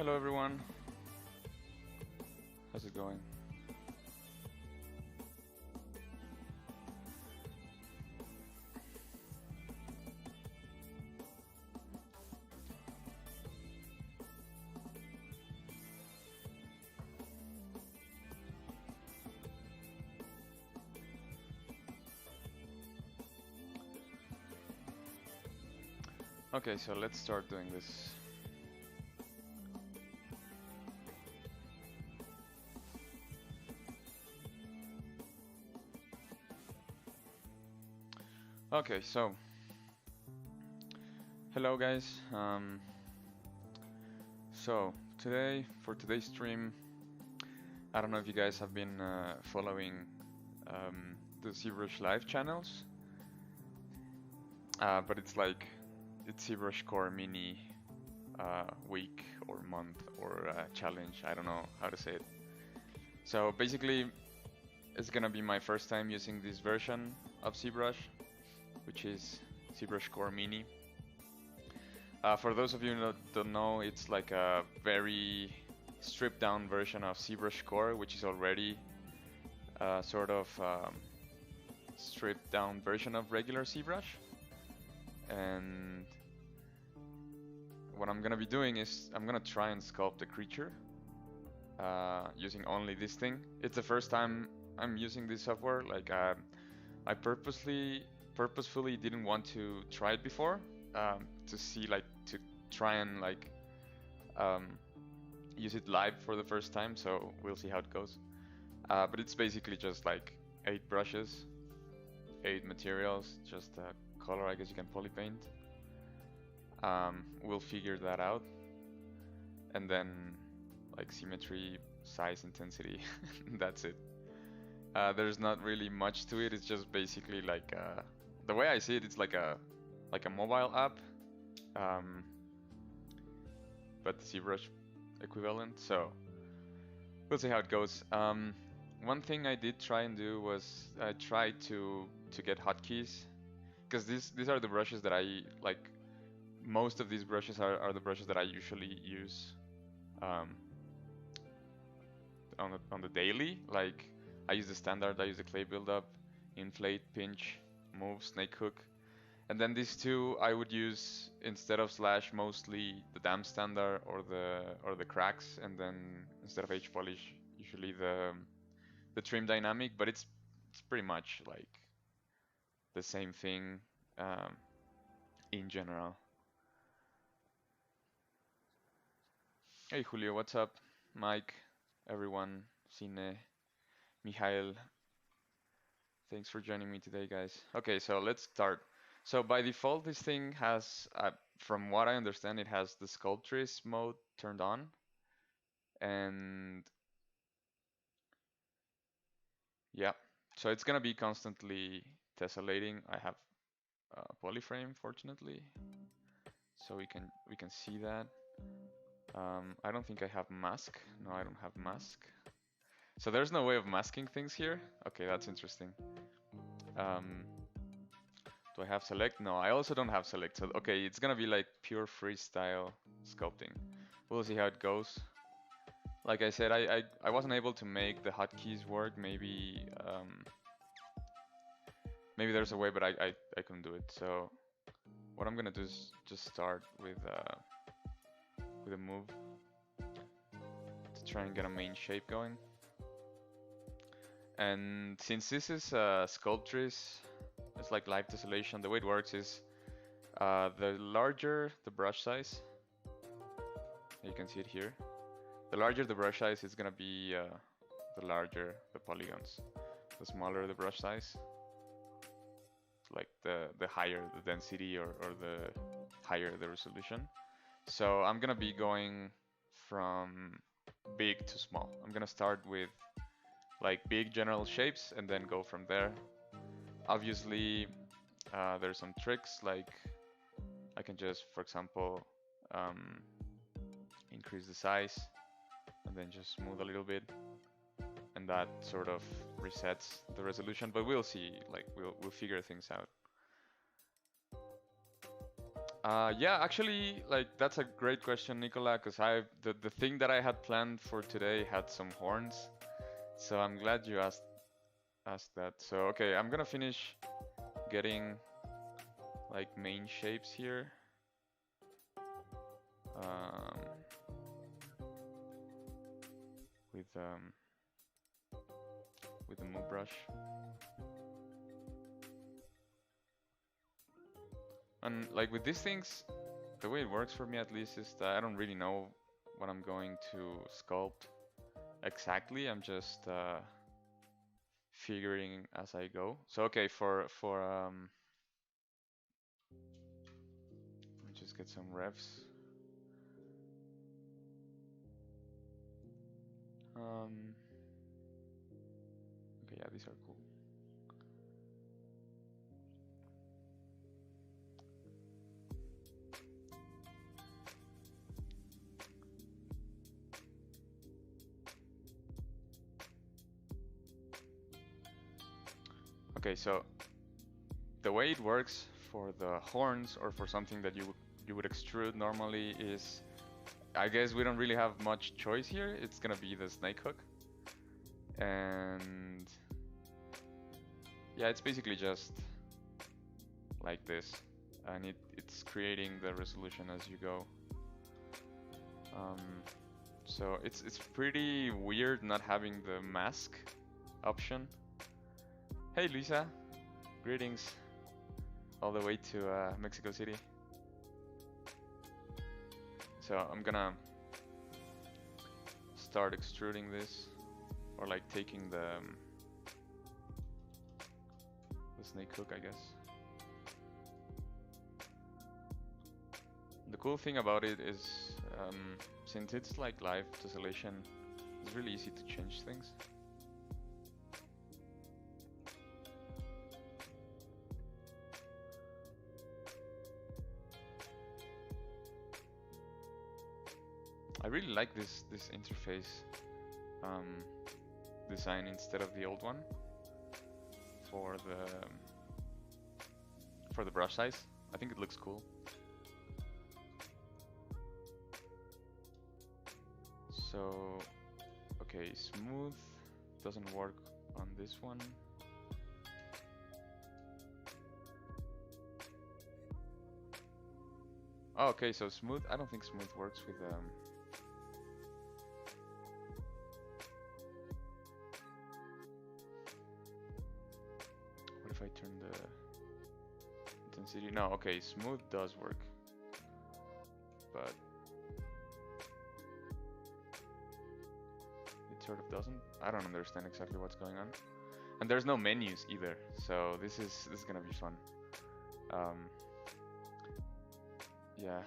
Hello everyone, how's it going? Okay, so let's start doing this. Okay, so hello guys. So today, for today's stream, I don't know if you guys have been following the ZBrush live channels, but it's ZBrushCoreMini week or month or challenge. I don't know how to say it. So basically, it's gonna be my first time using this version of ZBrush, which is ZBrushCoreMini. For those of you who don't know, it's like a very stripped down version of ZBrush Core, which is already a sort of stripped down version of regular ZBrush. And what I'm gonna be doing is I'm gonna try and sculpt a creature using only this thing. It's the first time I'm using this software. Like I purposefully didn't want to try it before, to see, like, to try and use it live for the first time. So we'll see how it goes. But it's basically just like 8 brushes, 8 materials, just color. I guess you can poly paint. We'll figure that out, and then like symmetry, size, intensity. That's it. There's not really much to it. It's just basically like the way I see it, it's like a mobile app, but the ZBrush equivalent. So we'll see how it goes. One thing I did try and do was I tried to get hotkeys, because these are the brushes that I like. Most of these brushes are the brushes that I usually use on the daily. Like I use the standard, I use the clay buildup, inflate, pinch, move, snake hook. And then these two I would use instead of slash mostly the damp standard or the cracks, and then instead of H polish usually the trim dynamic. But it's pretty much like the same thing in general. Hey Julio, what's up? Mike, everyone, Cine, Mijael, thanks for joining me today, guys. Okay, so let's start. So by default, this thing has, from what I understand, it has the Sculptress mode turned on. And yeah, so it's gonna be constantly tessellating. I have polyframe, fortunately, so we can see that. I don't think I have mask. No, I don't have mask. So there's no way of masking things here. Okay, that's interesting. Do I have select? No, I also don't have select. So okay, it's gonna be like pure freestyle sculpting. We'll see how it goes. Like I said, I wasn't able to make the hotkeys work. Maybe maybe there's a way, but I couldn't do it. So what I'm gonna do is just start with a move to try and get a main shape going. And since this is Sculptress, it's like live tessellation. The way it works is the larger the brush size, you can see it here. The larger the brush size, it's gonna be the larger the polygons. The smaller the brush size, like the higher the density or the higher the resolution. So I'm gonna be going from big to small. I'm gonna start with like big general shapes and then go from there. Obviously, there's some tricks, like I can just, for example, increase the size and then just smooth a little bit, and that sort of resets the resolution. But we'll see, like we'll figure things out. Yeah, actually, like that's a great question, Nicola, because the thing that I had planned for today had some horns, so I'm glad you asked that. So okay, I'm gonna finish getting like main shapes here. Um, with um, with the move brush. And like with these things, the way it works for me at least is that I don't really know what I'm going to sculpt exactly. I'm just figuring as I go. So okay, for let me just get some revs. Um, okay, yeah, these are cool. Okay, so the way it works for the horns or for something that you would extrude normally is, I guess we don't really have much choice here. It's gonna be the snake hook. And yeah, it's basically just like this. And it's creating the resolution as you go. So it's pretty weird not having the mask option. Hey Lisa, greetings all the way to Mexico City. So I'm gonna start extruding this, or like taking the snake hook, I guess. The cool thing about it is, since it's like live tessellation, it's really easy to change things. I really like this interface design instead of the old one for the brush size. I think it looks cool. So, okay, smooth doesn't work on this one. Oh, okay, so smooth, I don't think smooth works with what if I turn the intensity? No, okay, smooth does work, but it sort of doesn't. I don't understand exactly what's going on. And there's no menus either, so this is gonna be fun. Yeah.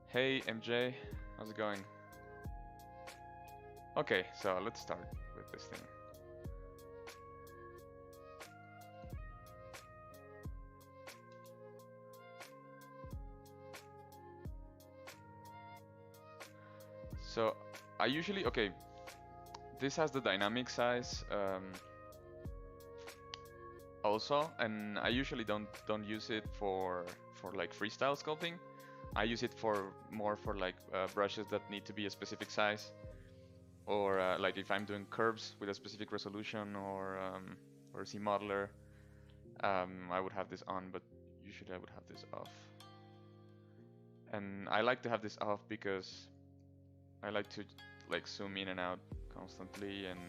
Hey MJ, how's it going? Okay, so let's start with this thing. So I usually, okay, this has the dynamic size also, and I usually don't use it for like freestyle sculpting. I use it for more for like brushes that need to be a specific size, or like if I'm doing curves with a specific resolution or Z modeler, I would have this on, but usually I would have this off. And I like to have this off because I like to like zoom in and out constantly, and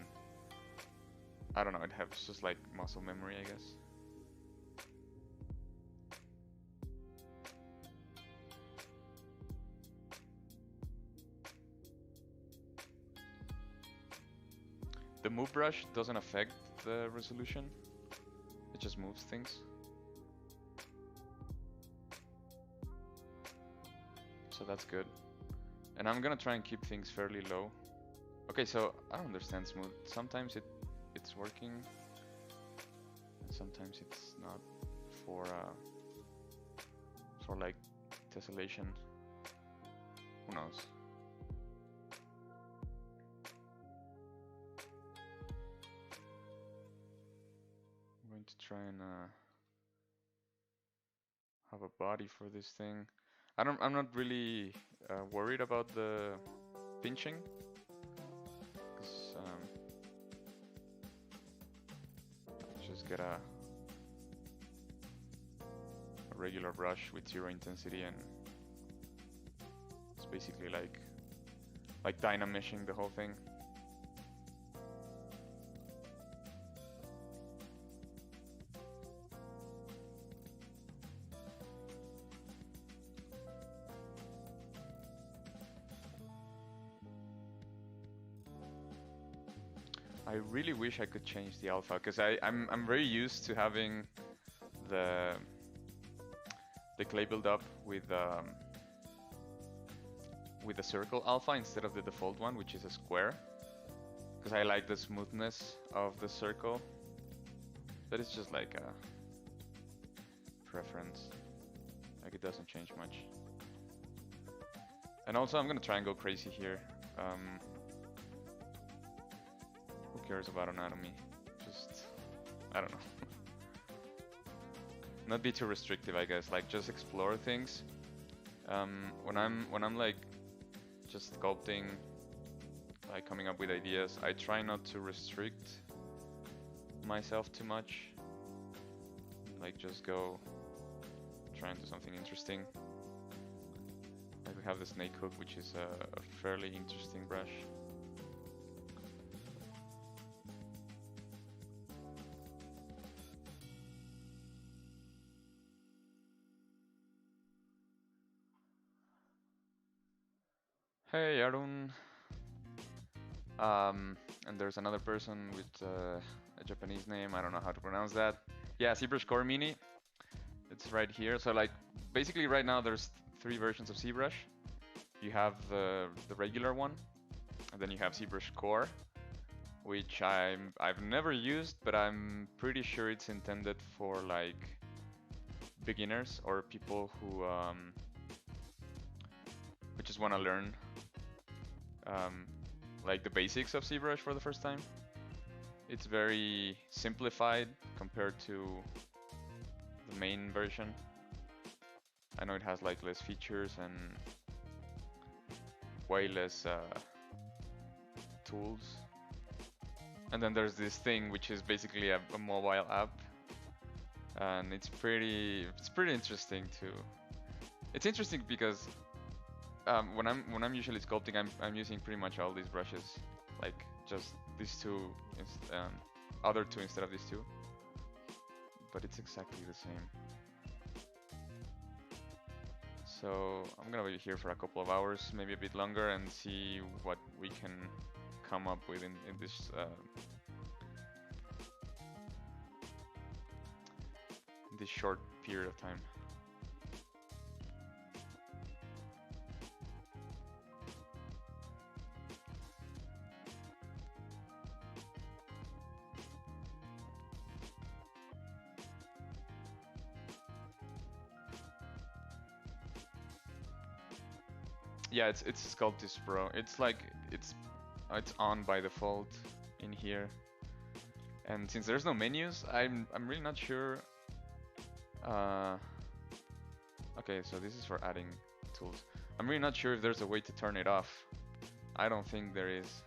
I don't know, it has just like muscle memory, I guess. The move brush doesn't affect the resolution, it just moves things. So that's good. And I'm gonna try and keep things fairly low. Okay, so I don't understand smooth. Sometimes it's working, and sometimes it's not for like tessellation. Who knows? I'm going to try and have a body for this thing. I'm not really worried about the pinching, 'cause just get a regular brush with zero intensity, and it's basically like dynameshing the whole thing. I really wish I could change the alpha, because I'm very used to having the clay build up with a circle alpha instead of the default one, which is a square, because I like the smoothness of the circle, but it's just like a preference. Like, it doesn't change much. And also I'm gonna try and go crazy here. Who cares about anatomy? Just, I don't know. Not be too restrictive, I guess. Like, just explore things. When I'm like just sculpting, like coming up with ideas, I try not to restrict myself too much. Like, just go try and do something interesting. Like, we have the snake hook, which is a fairly interesting brush. Hey Arun. And there's another person with a Japanese name. I don't know how to pronounce that. Yeah, ZBrushCoreMini. It's right here. So like, basically right now there's 3 versions of ZBrush. You have the regular one, and then you have ZBrush Core, which I've never used, but I'm pretty sure it's intended for like beginners or people who just want to learn like the basics of ZBrush for the first time. It's very simplified compared to the main version. I know it has like less features and way less tools. And then there's this thing which is basically a mobile app, and it's pretty interesting too. It's interesting because when I'm usually sculpting, I'm using pretty much all these brushes, like just these two, other two instead of these two. But it's exactly the same. So I'm gonna be here for a couple of hours, maybe a bit longer, and see what we can come up with in this this short period of time. Yeah, it's Sculptis Pro. It's like it's on by default in here, and since there's no menus, I'm really not sure. Okay, so this is for adding tools. I'm really not sure if there's a way to turn it off. I don't think there is,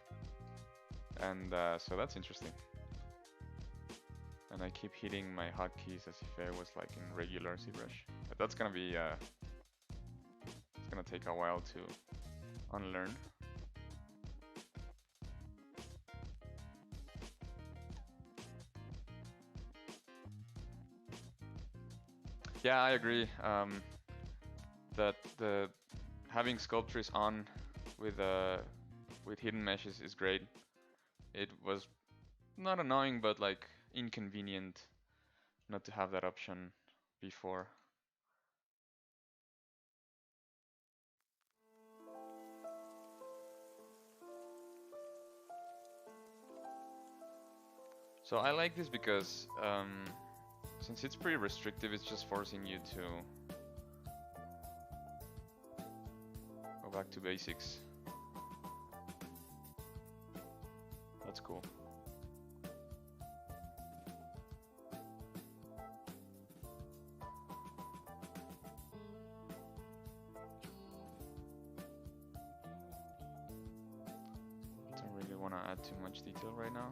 and so that's interesting. And I keep hitting my hotkeys as if I was like in regular ZBrush. But that's gonna be it's gonna take a while to unlearn. Yeah, I agree. That the having sculptures on with hidden meshes is great. It was not annoying, but like inconvenient not to have that option before. So I like this because since it's pretty restrictive, it's just forcing you to go back to basics. That's cool. want to add too much detail right now.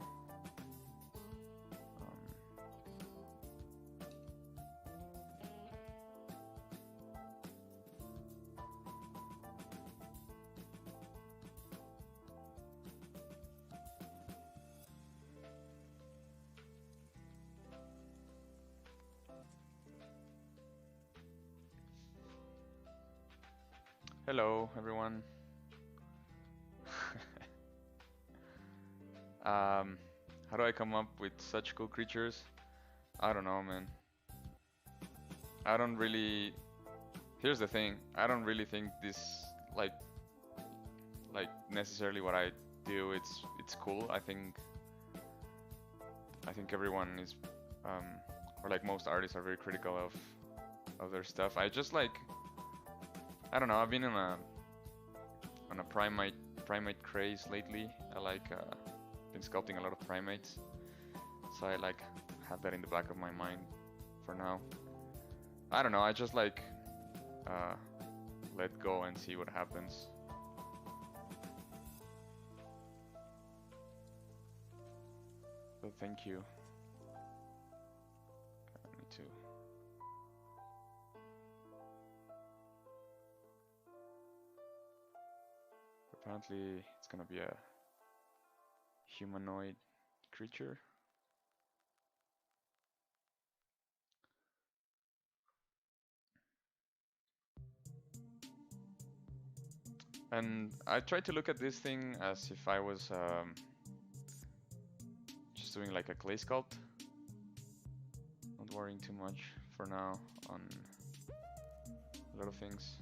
Hello, everyone. How do I come up with such cool creatures? I don't know, man. I don't really... Here's the thing. I don't really think this, like necessarily what I do, it's cool. I think everyone is, or like most artists are very critical of their stuff. I just like... I don't know, I've been on a primate craze lately. I like been sculpting a lot of primates, so I like have that in the back of my mind for now. I don't know, I just like let go and see what happens. But thank you. Me too. Apparently it's gonna be a humanoid creature. And I tried to look at this thing as if I was just doing like a clay sculpt. Not worrying too much for now on a lot of things.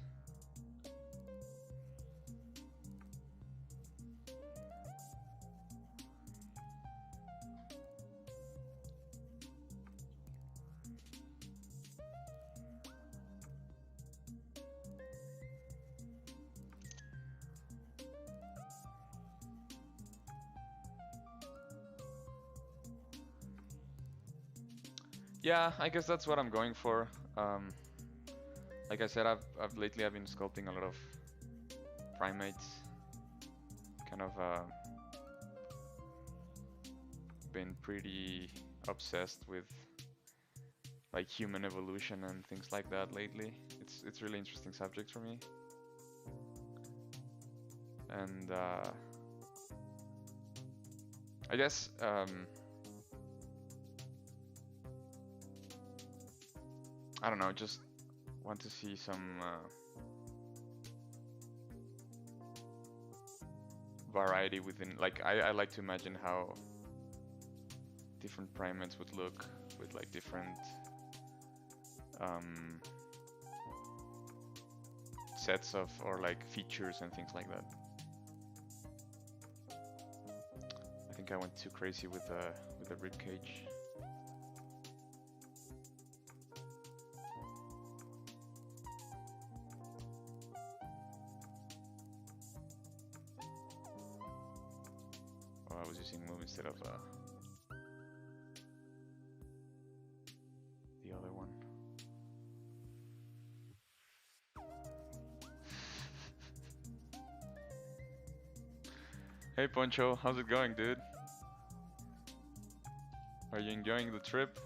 Yeah, I guess that's what I'm going for. Like I said, lately I've been sculpting a lot of primates. Kind of been pretty obsessed with like human evolution and things like that lately. It's really interesting subject for me. And I guess I don't know, just want to see some variety within, like I like to imagine how different primates would look with like different sets of, or like features and things like that. I think I went too crazy with the rib cage. Oh, I was using move instead of the other one. Hey Poncho, how's it going, dude? Are you enjoying the trip?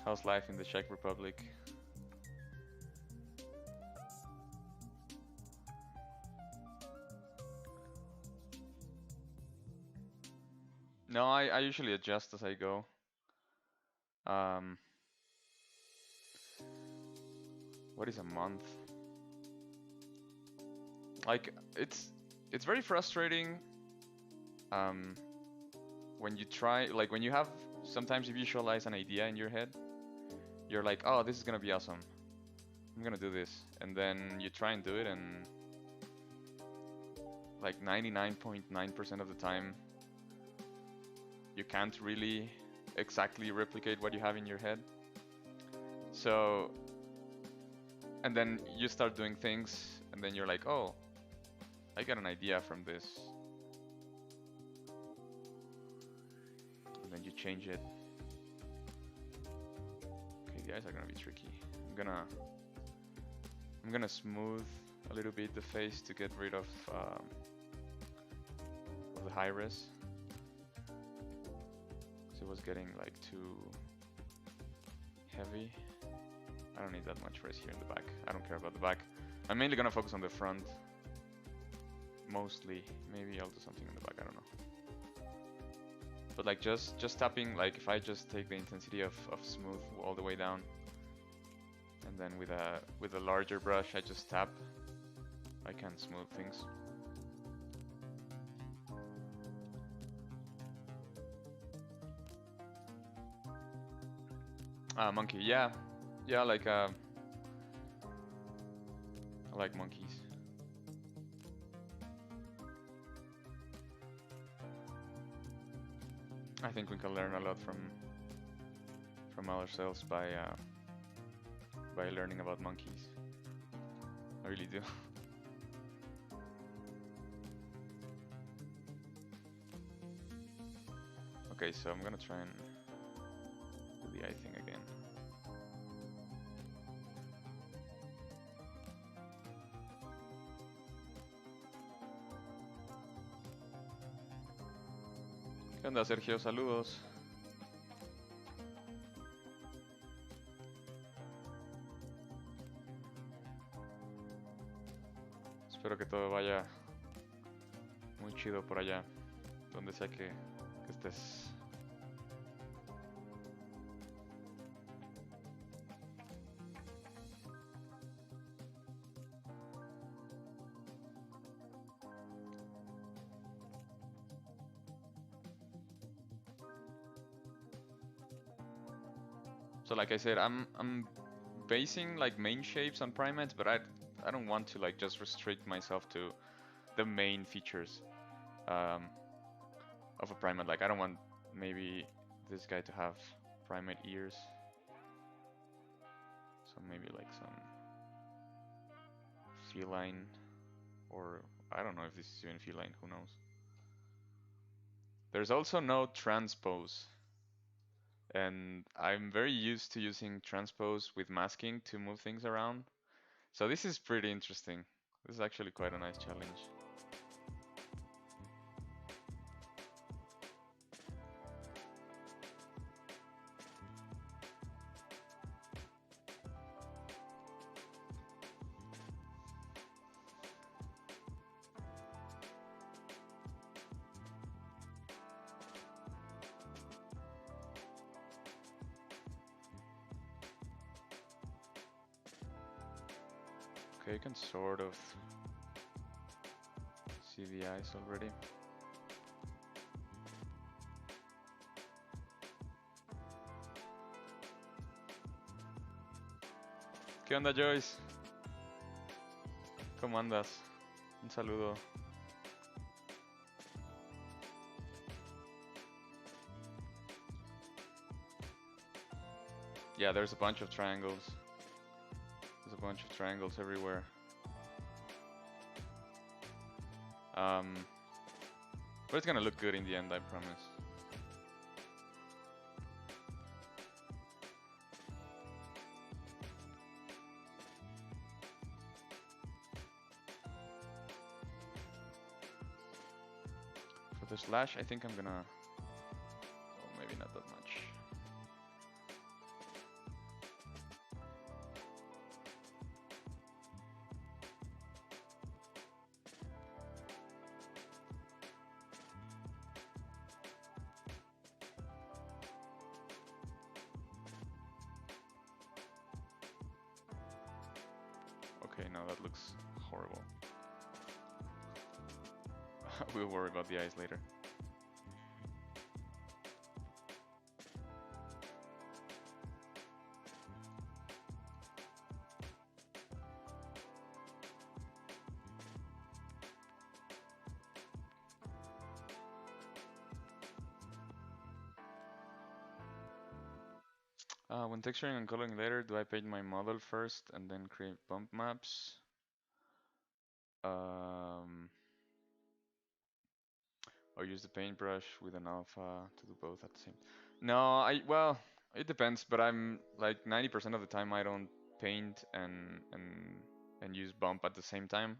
How's life in the Czech Republic? No, I usually adjust as I go. What is a month? Like it's very frustrating when you try, like when you have, sometimes you visualize an idea in your head, you're like, oh, this is gonna be awesome, I'm gonna do this, and then you try and do it, and like 99.9% of the time you can't really exactly replicate what you have in your head. So, and then you start doing things, and then you're like, oh, I got an idea from this. And then you change it. Okay, the eyes are gonna be tricky. I'm I'm gonna smooth a little bit the face to get rid of the high res. So it was getting like too heavy. I don't need that much res here in the back. I don't care about the back. I'm mainly gonna focus on the front. Mostly. Maybe I'll do something in the back, I don't know. But like just tapping, like if I just take the intensity of smooth all the way down, and then with a larger brush I just tap, I can smooth things. Monkey, yeah. Yeah, like I like monkeys. I think we can learn a lot from ourselves by learning about monkeys. I really do. Okay, so I'm gonna try and do the eye thing again. ¿Qué onda, Sergio? Saludos. Espero que todo vaya muy chido por allá, donde sea que estés. So like I said, I'm basing like main shapes on primates, but I don't want to like just restrict myself to the main features of a primate. Like I don't want maybe this guy to have primate ears. So maybe like some feline, or I don't know if this is even feline, who knows. There's also no transpose. And I'm very used to using transpose with masking to move things around. So this is pretty interesting. This is actually quite a nice challenge. Okay, you can sort of see the eyes already. ¿Qué onda, Joyce? ¿Cómo andas? Un saludo. Yeah, there's a bunch of triangles. There's a bunch of triangles everywhere. But it's gonna look good in the end, I promise. For the slash, I think I'm gonna... Oh, maybe not that much. Okay, no, that looks horrible. We'll worry about the eyes later. When texturing and coloring later, do I paint my model first and then create bump maps? Or use the paintbrush with an alpha to do both at the same. No, well, it depends, but I'm like 90% of the time I don't paint and and use bump at the same time.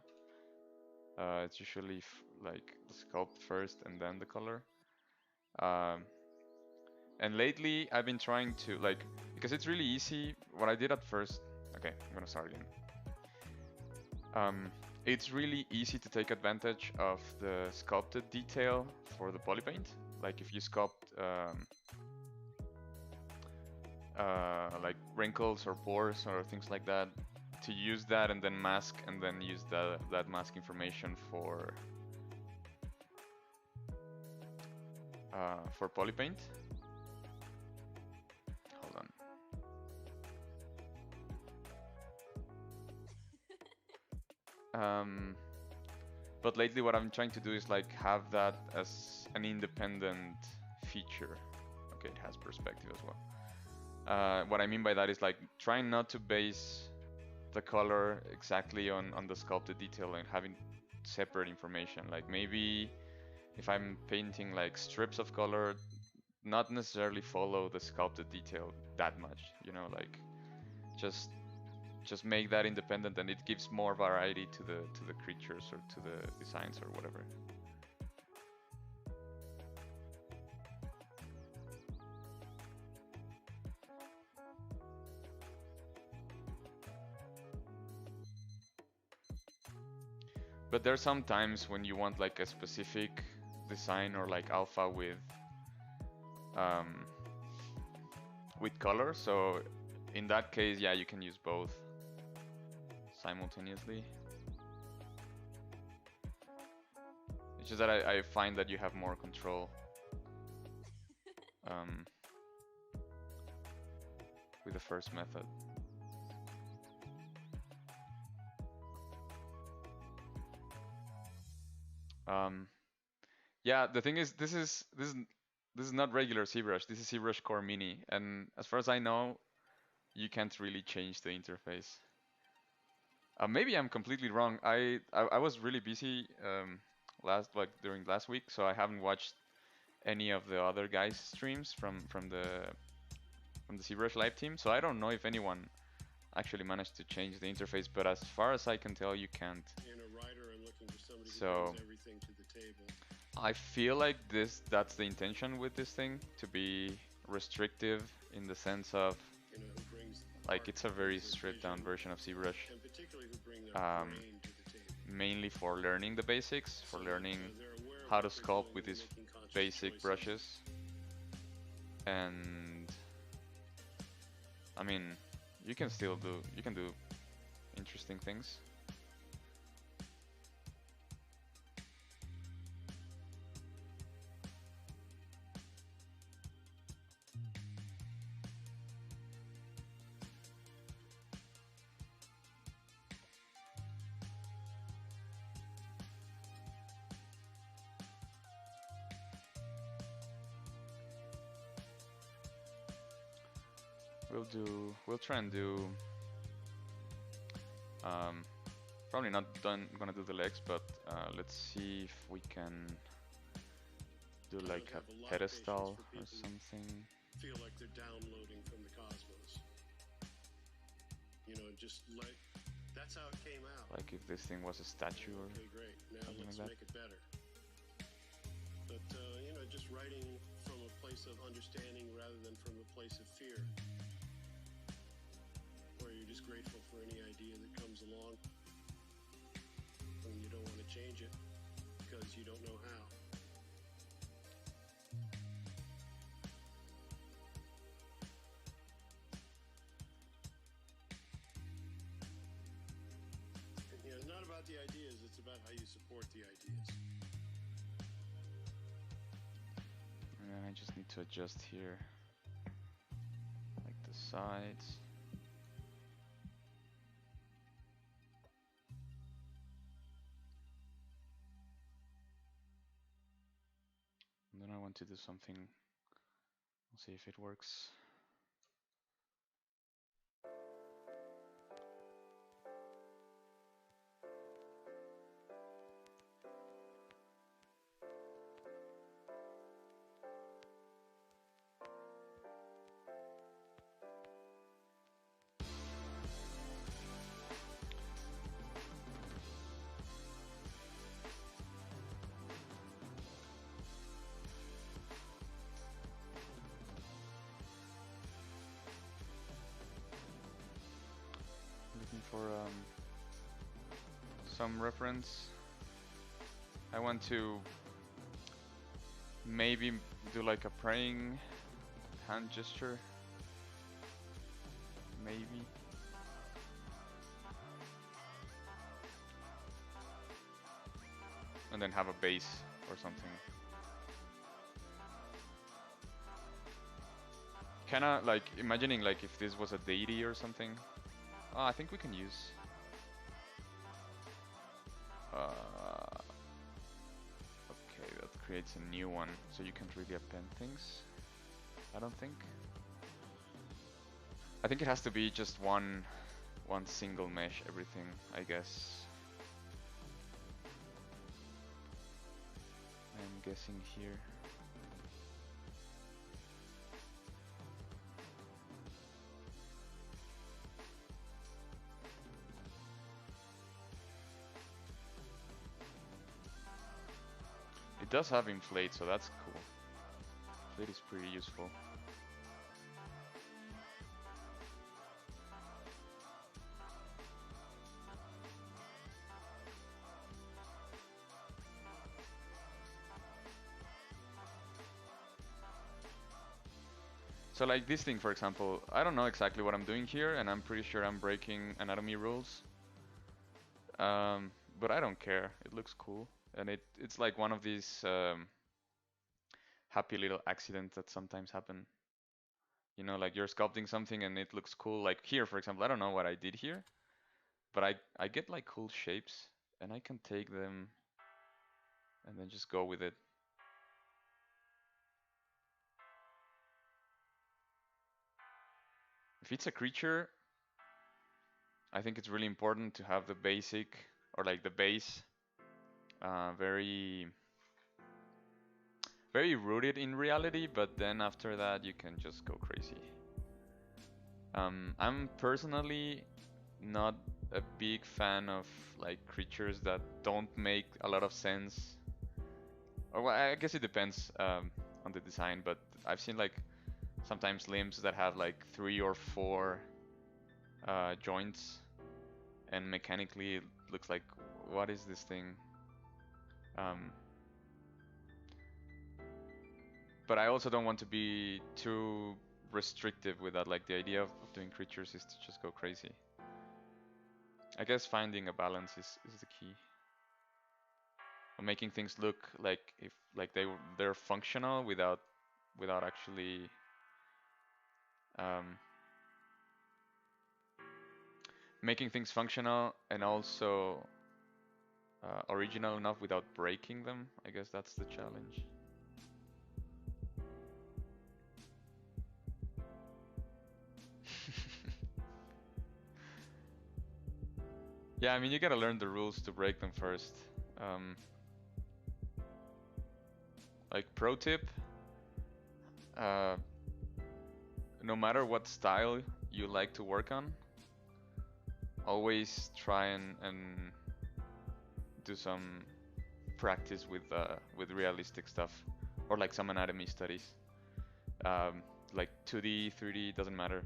It's usually like the sculpt first and then the color. Um, and lately I've been trying to like, because it's really easy. What I did at first, okay, I'm gonna start again. It's really easy to take advantage of the sculpted detail for the poly paint. Like if you sculpt like wrinkles or pores or things like that, to use that and then mask and then use that mask information for poly paint. Hold on. But lately what I'm trying to do is like have that as an independent feature. Okay, it has perspective as well. What I mean by that is like trying not to base the color exactly on the sculpted detail and having separate information. Like maybe if I'm painting like strips of color, not necessarily follow the sculpted detail that much, you know, like just make that independent, and it gives more variety to the creatures or to the designs or whatever. But there's some times when you want like a specific design or like alpha with color. So in that case, yeah, you can use both simultaneously. It's just that I find that you have more control with the first method. Yeah, the thing is, this is not regular ZBrush. This is ZBrushCoreMini, and as far as I know, you can't really change the interface. Maybe I'm completely wrong. I was really busy during last week, so I haven't watched any of the other guys' streams from the ZBrush live team. So I don't know if anyone actually managed to change the interface, but as far as I can tell, you can't. So I feel like that's the intention with this thing, to be restrictive in the sense of like it's a very stripped down version of ZBrush, mainly for learning the basics, for learning how to sculpt with these basic brushes. And I mean, you can do interesting things. We'll try and do probably not gonna do the legs, but let's see if we can do like a pedestal or something. Feel like they're downloading from the cosmos. You know, just like that's how it came out. Like if this thing was a statue or great. Now let's like make it better. But you know, just writing from a place of understanding rather than from a place of fear, where you're just grateful for any idea that comes along, and you don't want to change it because you don't know how. It's not about the ideas, it's about how you support the ideas. And I just need to adjust here, like the sides. And then I want to do something, we'll see if it works. some reference. I want to maybe do like a praying hand gesture. Maybe. And then have a base or something. Kinda like imagining like if this was a deity or something. Oh, I think we can use okay, that creates a new one, so you can't really append things, I don't think. I think it has to be just one single mesh, everything, I guess. I'm guessing here. It does have inflate, so that's cool. Inflate is pretty useful. So like this thing, for example, I don't know exactly what I'm doing here, and I'm pretty sure I'm breaking anatomy rules. But I don't care. It looks cool, and it's like one of these happy little accidents that sometimes happen. You know, like you're sculpting something and it looks cool. Like here, for example, I don't know what I did here, but I get like cool shapes, and I can take them and then just go with it. If it's a creature, I think it's really important to have the basic, or like the base, very rooted in reality, but then after that you can just go crazy. I'm personally not a big fan of like creatures that don't make a lot of sense. Or well, I guess it depends on the design, but I've seen like sometimes limbs that have like 3 or 4 joints, and mechanically it looks like, what is this thing? But I also don't want to be too restrictive with that. Like the idea of doing creatures is to just go crazy. I guess finding a balance is the key. Making things look like if like they're functional without actually making things functional, and also original enough without breaking them. I guess that's the challenge. Yeah, I mean, you gotta learn the rules to break them first. Like pro tip, no matter what style you like to work on, always try and do some practice with realistic stuff, or like some anatomy studies. Like 2D, 3D, doesn't matter,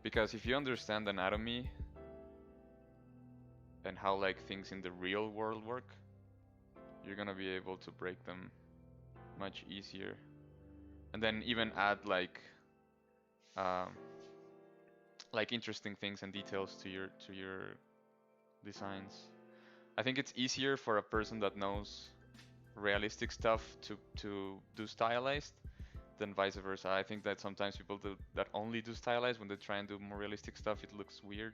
because if you understand anatomy and how like things in the real world work, you're gonna be able to break them much easier, and then even add like interesting things and details to your designs. I think it's easier for a person that knows realistic stuff to do stylized than vice versa. I think that sometimes people that only do stylized, when they try and do more realistic stuff, it looks weird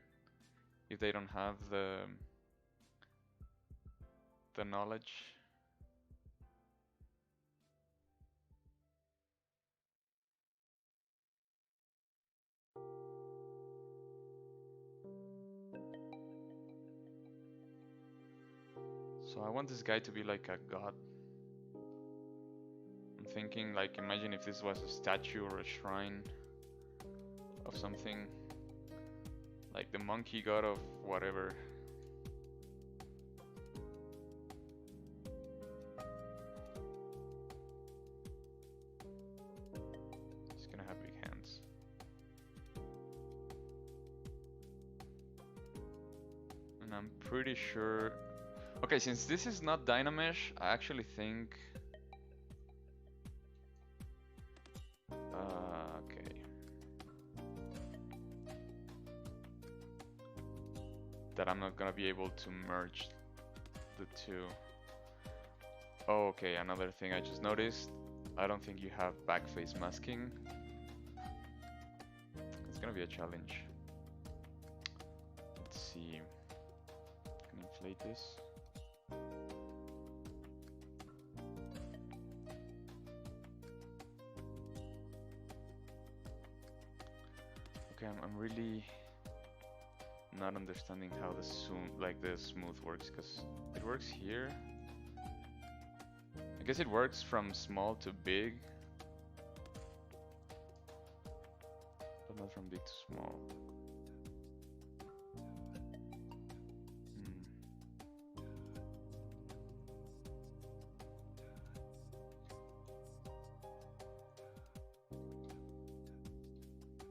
if they don't have the knowledge. So I want this guy to be like a god. I'm thinking like, imagine if this was a statue or a shrine of something, like the monkey god of whatever. It's gonna have big hands. And I'm pretty sure Okay, since this is not Dynamesh, I actually think... okay. That I'm not gonna be able to merge the two. Oh, okay, another thing I just noticed. I don't think you have backface masking. It's gonna be a challenge. Let's see. Can I inflate this? Okay, I'm really not understanding how the smooth works, because it works here. I guess it works from small to big, but not from big to small.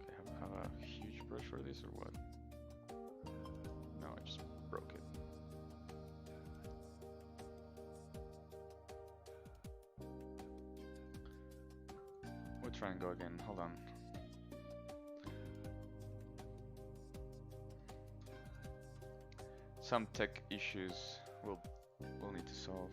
Okay, have a huge brush for this or what? No, I just broke it. We'll try and go again. Hold on. Some tech issues we'll need to solve.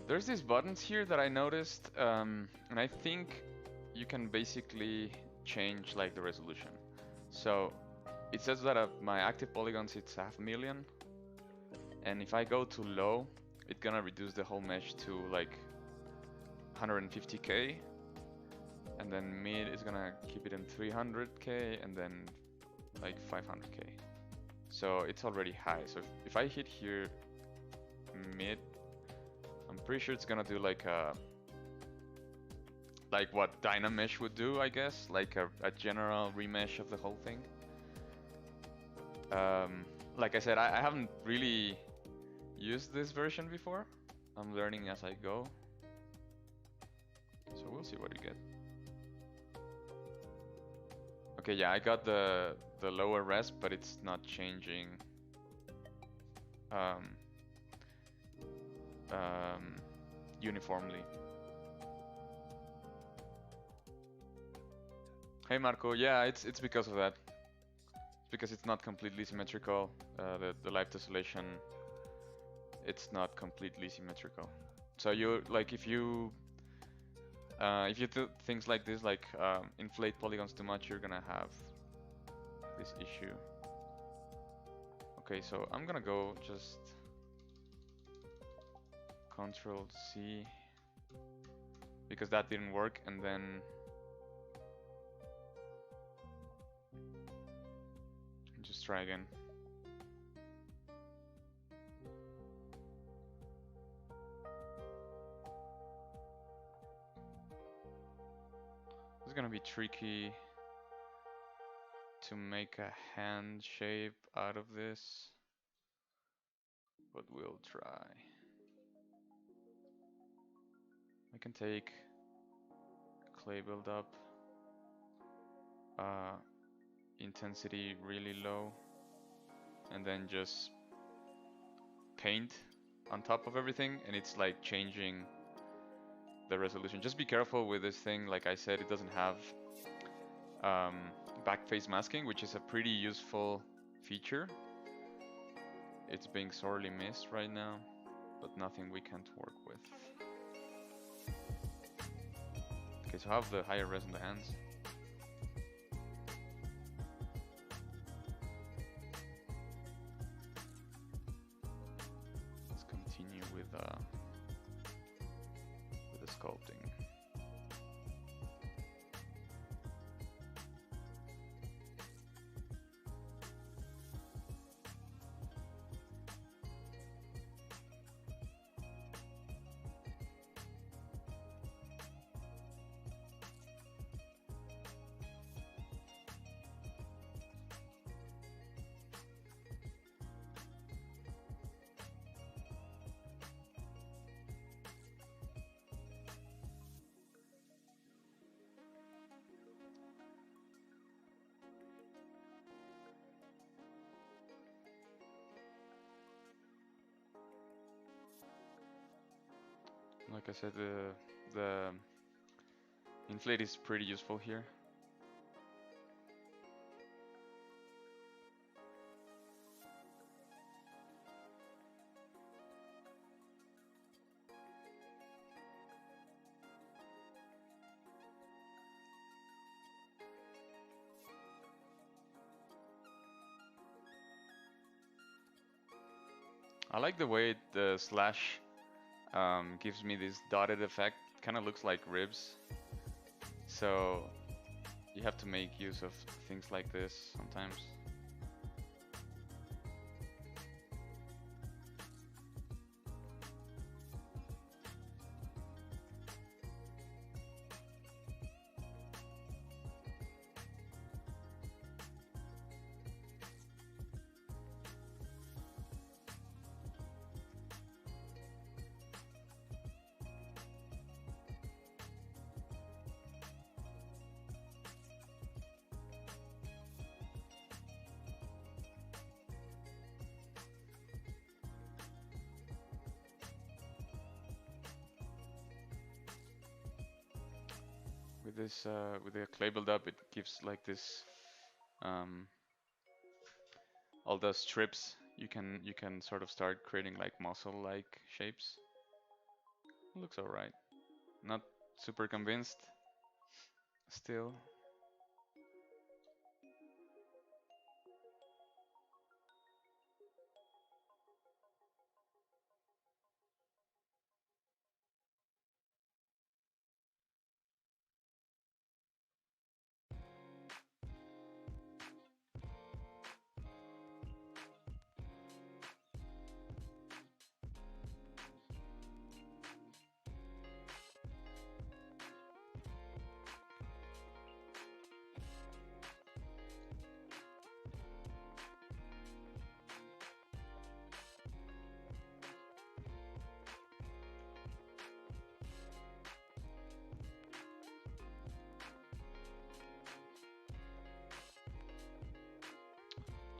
There's these buttons here that I noticed, and I think you can basically change like the resolution. So it says that my active polygons it's 500,000, and if I go to low, it's gonna reduce the whole mesh to like 150k, and then mid is gonna keep it in 300k, and then like 500k. So it's already high. So if I hit here mid, I'm pretty sure it's gonna do like what Dynamesh would do, I guess, like a general remesh of the whole thing. Like I said, I haven't really used this version before. I'm learning as I go, so we'll see what we get. Okay, yeah, I got the lower res, but it's not changing uniformly. Hey Marco, yeah, it's because of that. It's because it's not completely symmetrical. The live tessellation, it's not completely symmetrical. So you like if you do things like this, like inflate polygons too much, you're gonna have this issue. Okay, so I'm gonna go just Control C because that didn't work, and then just try again. It's gonna be tricky to make a hand shape out of this, but we'll try. I can take clay buildup, intensity really low, and then just paint on top of everything, and it's like changing the resolution. Just be careful with this thing. Like I said, it doesn't have backface masking, which is a pretty useful feature. It's being sorely missed right now, but nothing we can't work with. Okay, so I have the higher res in the hands. Let's continue with the sculpting. Like I said, the inflate is pretty useful here. I like the way the slash gives me this dotted effect. Kind of looks like ribs. So you have to make use of things like this sometimes. With this, with the clay build-up, it gives like this, all the strips. You can sort of start creating like muscle-like shapes. Looks alright. Not super convinced still.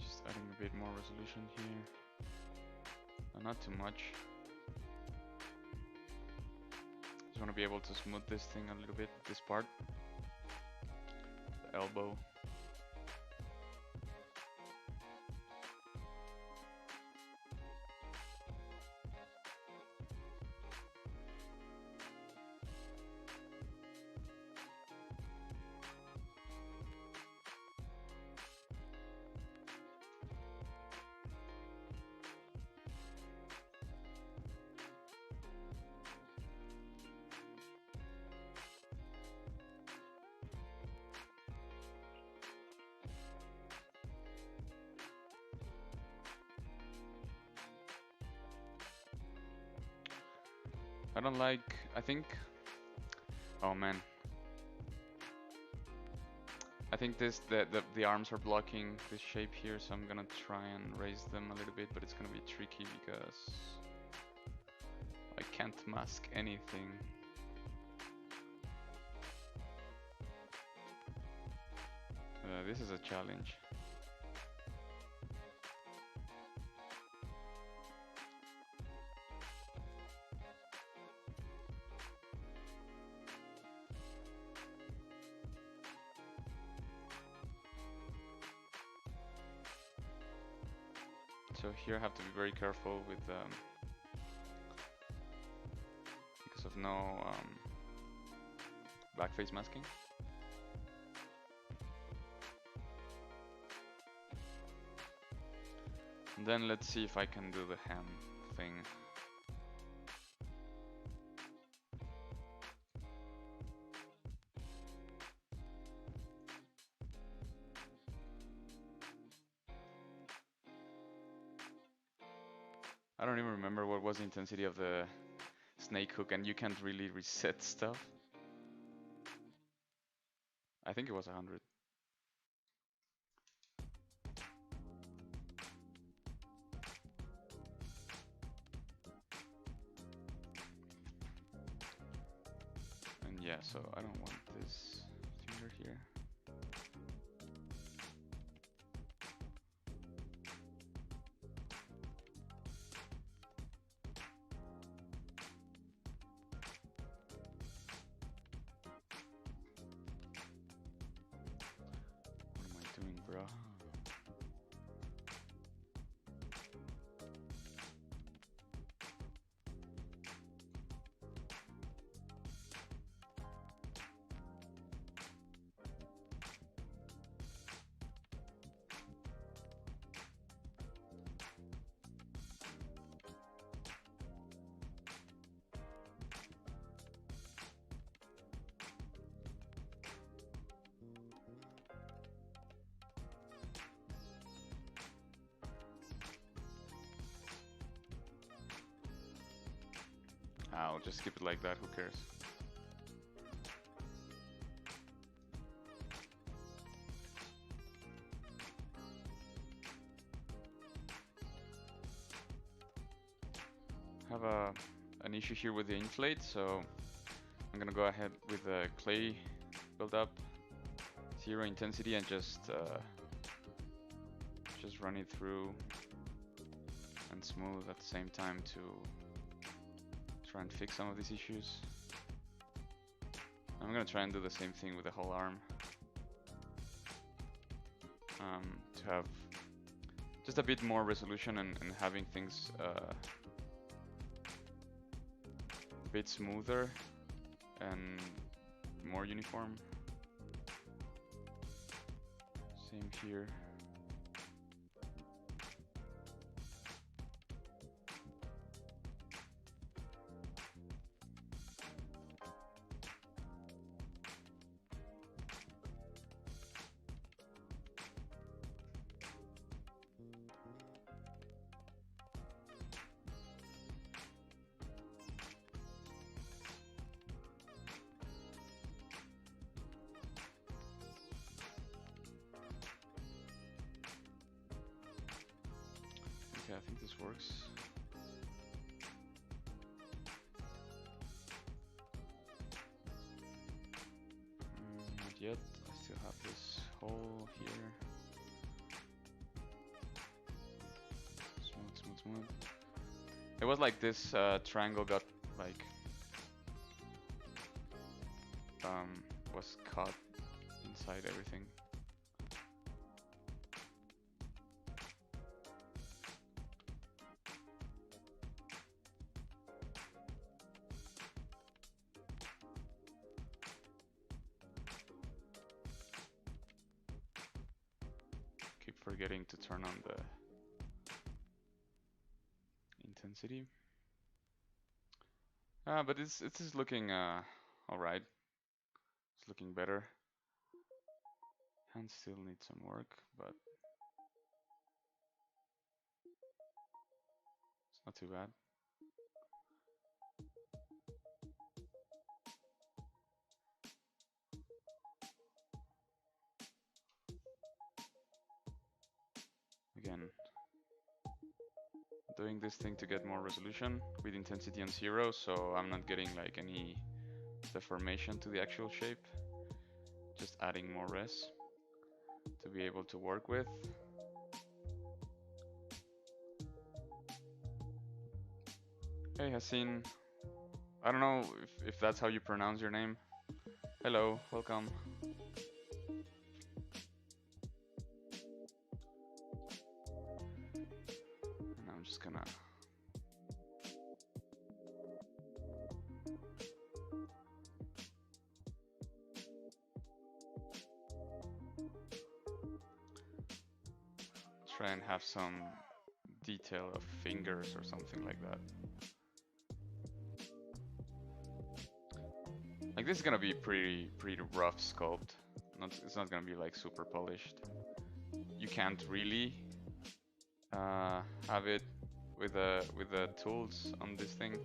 Just adding a bit more resolution here. Not too much. Just want to be able to smooth this thing a little bit, this part. The elbow. I don't like, I think, oh man. I think the arms are blocking this shape here, so I'm gonna try and raise them a little bit, but it's gonna be tricky because I can't mask anything. This is a challenge. So here I have to be very careful with because of no backface masking. And then let's see if I can do the hand thing. I don't even remember what was the intensity of the snake hook, and you can't really reset stuff. I think it was 100. And yeah, so I don't want this finger here. I'll just keep it like that, who cares? Have an issue here with the inflate, so I'm gonna go ahead with the clay build-up, 0 intensity, and just run it through and smooth at the same time to try and fix some of these issues. I'm gonna try and do the same thing with the whole arm, to have just a bit more resolution and having things a bit smoother and more uniform. Same here. Okay, I think this works. Not yet. I still have this hole here. Smooth, smooth, smooth. It was like this triangle got like was caught inside everything. Keep forgetting to turn on the intensity. But it's looking alright. It's looking better. Hands still need some work, but it's not too bad. Again, doing this thing to get more resolution with intensity on 0, so I'm not getting like any deformation to the actual shape. Just adding more res to be able to work with. Hey Hassin, I don't know if that's how you pronounce your name. Hello, welcome. And I'm just gonna try and have some detail of fingers or something like that. Like this is gonna be pretty rough sculpt. It's not gonna be like super polished. You can't really have it with the tools on this thing.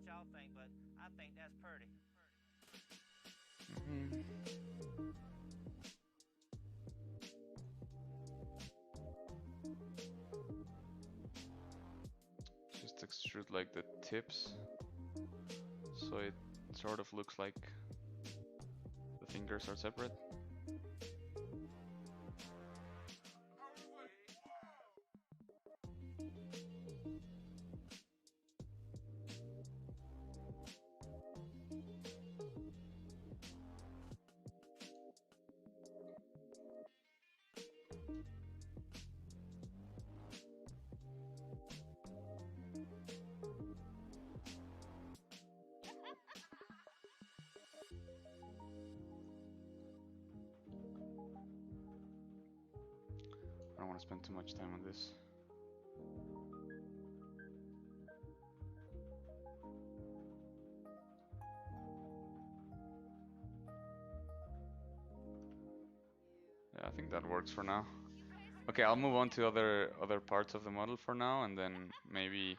Y'all think, but I think that's pretty. Just extrude like the tips, so it sort of looks like the fingers are separate. don't want to spend too much time on this. Yeah, I think that works for now. Okay, I'll move on to other parts of the model for now, and then maybe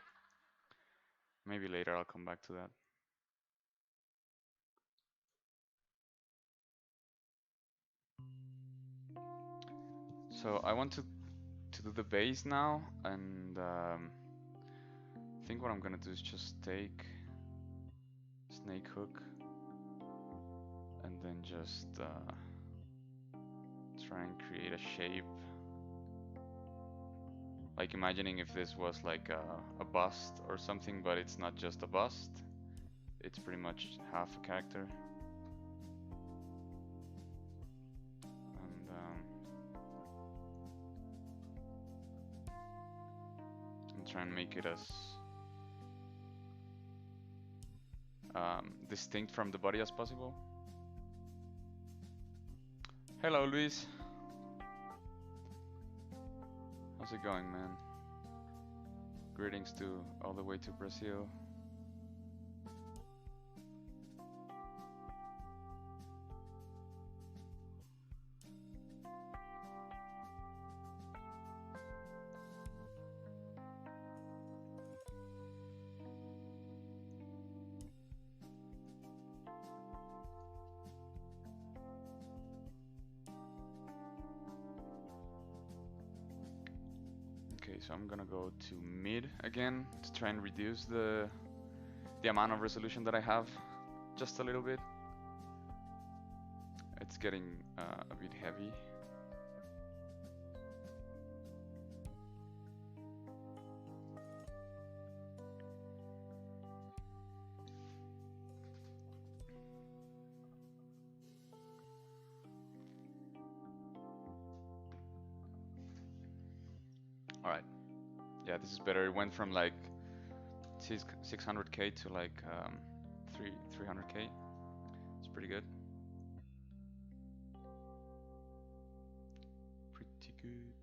later I'll come back to that. So I want to do the base now, and I think what I'm gonna do is just take snake hook and then just try and create a shape. Like imagining if this was like a bust or something, but it's not just a bust. It's pretty much half a character. And try and make it as distinct from the body as possible. Hello, Luis. How's it going, man? Greetings to all the way to Brazil. Okay, so I'm gonna go to mid again to try and reduce the amount of resolution that I have just a little bit. It's getting a bit heavy. All right, yeah, this is better. It went from like 600k to like 300k. It's pretty good. Pretty good.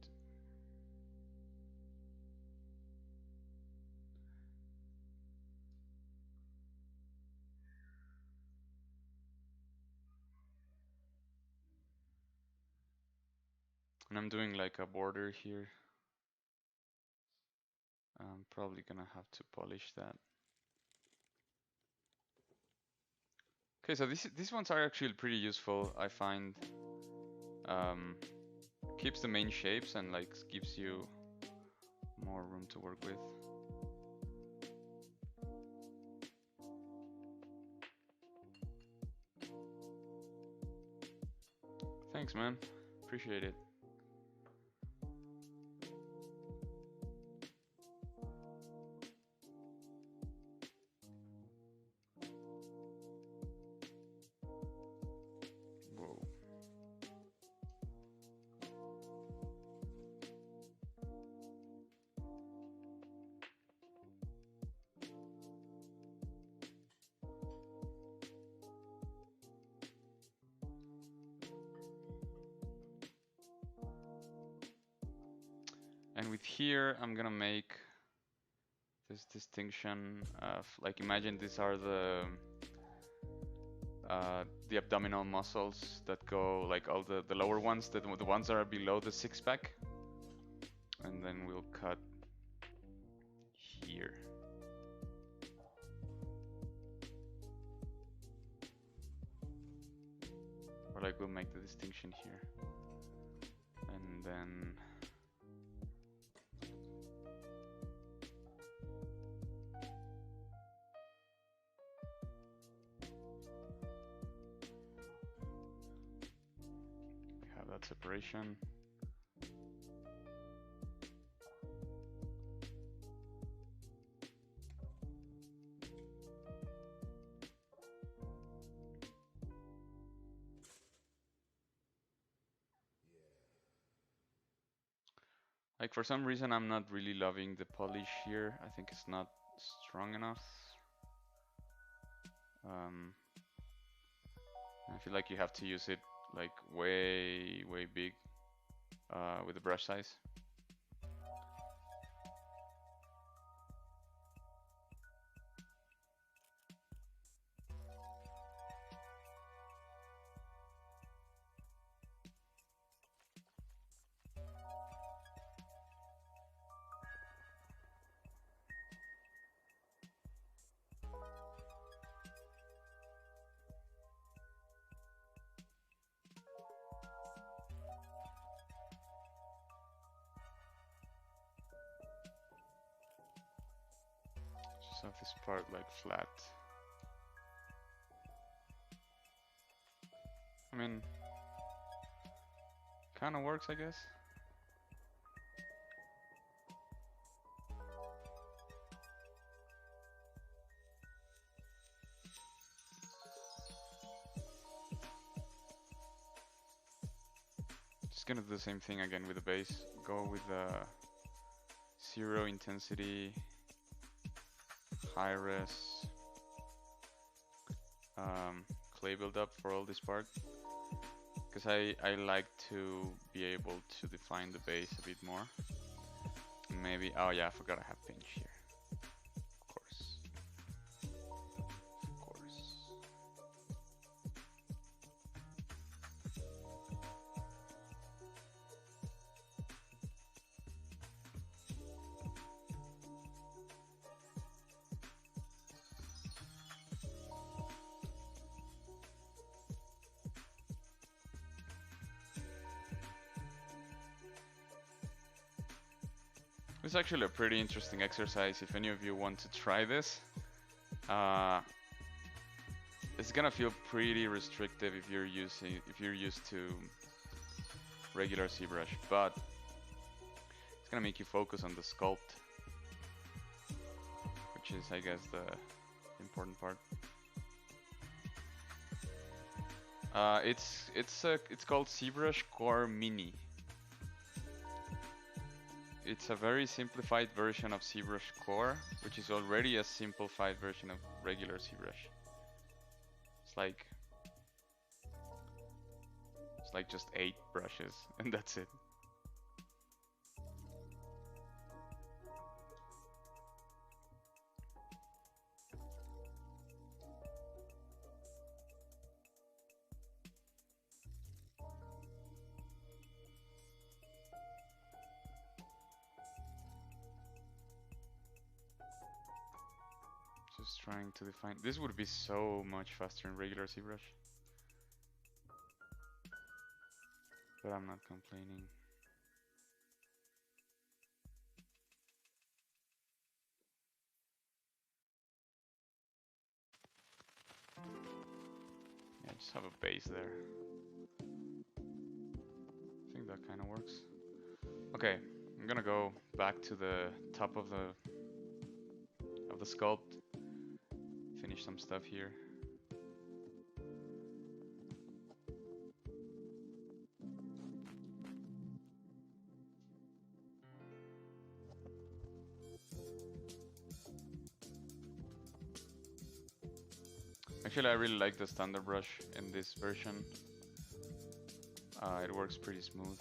And I'm doing like a border here. I'm probably gonna have to polish that. Okay, so these ones are actually pretty useful, I find. Keeps the main shapes and like gives you more room to work with. Thanks, man. Appreciate it. And with here, I'm gonna make this distinction of, like, imagine these are the abdominal muscles that go, like, all the lower ones, the ones that are below the six-pack. And then we'll cut here. Or like we'll make the distinction here. And then we have that separation. Like, for some reason, I'm not really loving the polish here. I think it's not strong enough. I feel like you have to use it like way big with the brush size. Just have this part like flat. I mean, kind of works, I guess. Just gonna do the same thing again with the base. Go with the 0 intensity, high res, clay buildup for all this part. Because I like to be able to define the base a bit more. Maybe, oh yeah, I forgot I have pinch here. Of course. Of course. It's actually a pretty interesting exercise if any of you want to try this. It's gonna feel pretty restrictive if you're used to regular ZBrush, but it's gonna make you focus on the sculpt, which is, I guess, the important part. It's called ZBrushCoreMini. It's a very simplified version of ZBrush Core, which is already a simplified version of regular ZBrush. It's like just 8 brushes, and that's it. Just trying to define. This would be so much faster in regular ZBrush, but I'm not complaining. Yeah, just have a base there. I think that kind of works. Okay, I'm gonna go back to the top of the sculpt. Finish some stuff here. Actually, I really like the standard brush in this version. It works pretty smooth.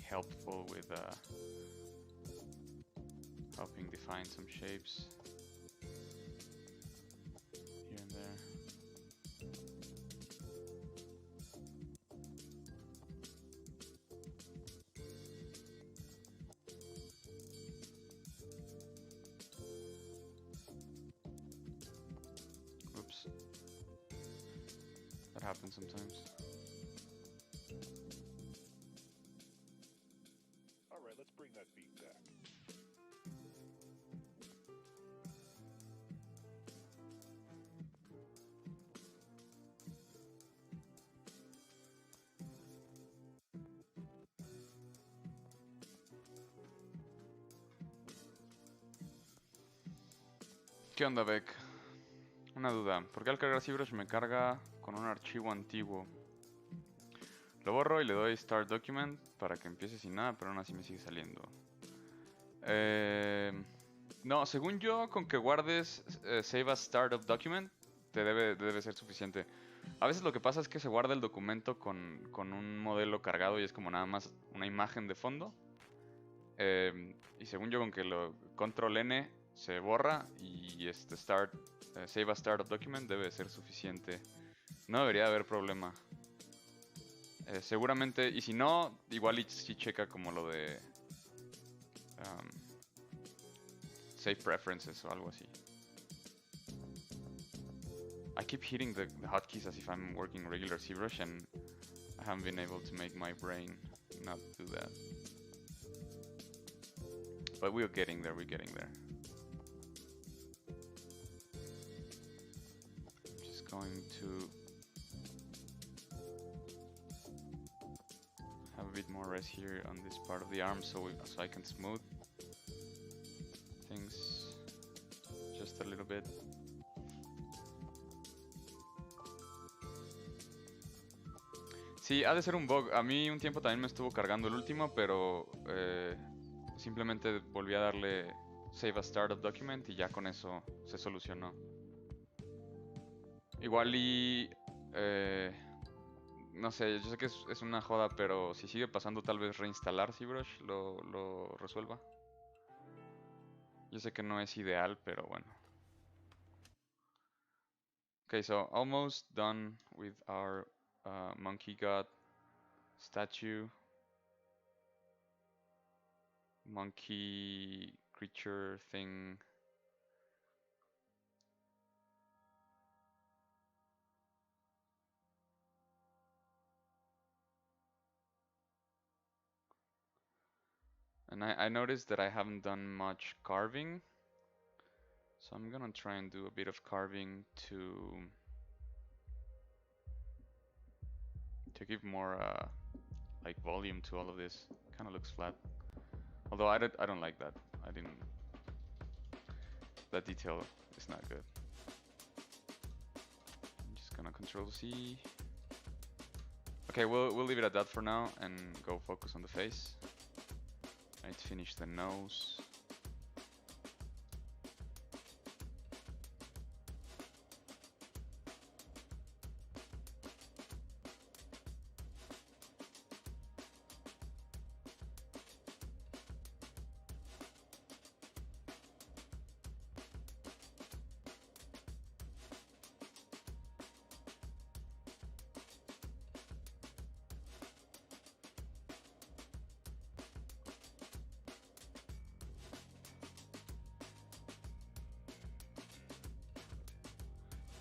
Helpful with helping define some shapes here and there. Oops, that happens sometimes. ¿Qué onda, Beck? Una duda, ¿por qué al cargar ZBrush me carga con un archivo antiguo? Lo borro y le doy Start Document para que empiece sin nada, pero aún así me sigue saliendo. No, según yo, con que guardes Save as Start of Document, debe ser suficiente. A veces lo que pasa es que se guarda el documento con un modelo cargado y es como nada más una imagen de fondo. Y según yo, con que lo Control N se borra y Save as Start of Document debe ser suficiente. No debería haber problema. Seguramente, y si no, igual si checa como lo de Save Preferences o algo así. I keep hitting the hotkeys as if I'm working regular ZBrush, and I haven't been able to make my brain not do that. But we're getting there, we're getting there. I'm just going to have a bit more rest here on this part of the arm so I can smooth things just a little bit. Sí, ha de ser un bug. A mí un tiempo también me estuvo cargando el último, pero simplemente volví a darle Save as Startup Document y ya con eso se solucionó. Igual y... no sé, yo sé que es una joda, pero si sigue pasando tal vez reinstalar ZBrush lo resuelva. Yo sé que no es ideal, pero bueno. Okay, so almost done with our monkey god statue. Monkey creature thing. And I noticed that I haven't done much carving. So I'm gonna try and do a bit of carving to give more like volume to all of this. Kind of looks flat. Although I don't like that. That detail is not good. I'm just gonna Control C. Okay, we'll leave it at that for now and go focus on the face. I need to finish the nose.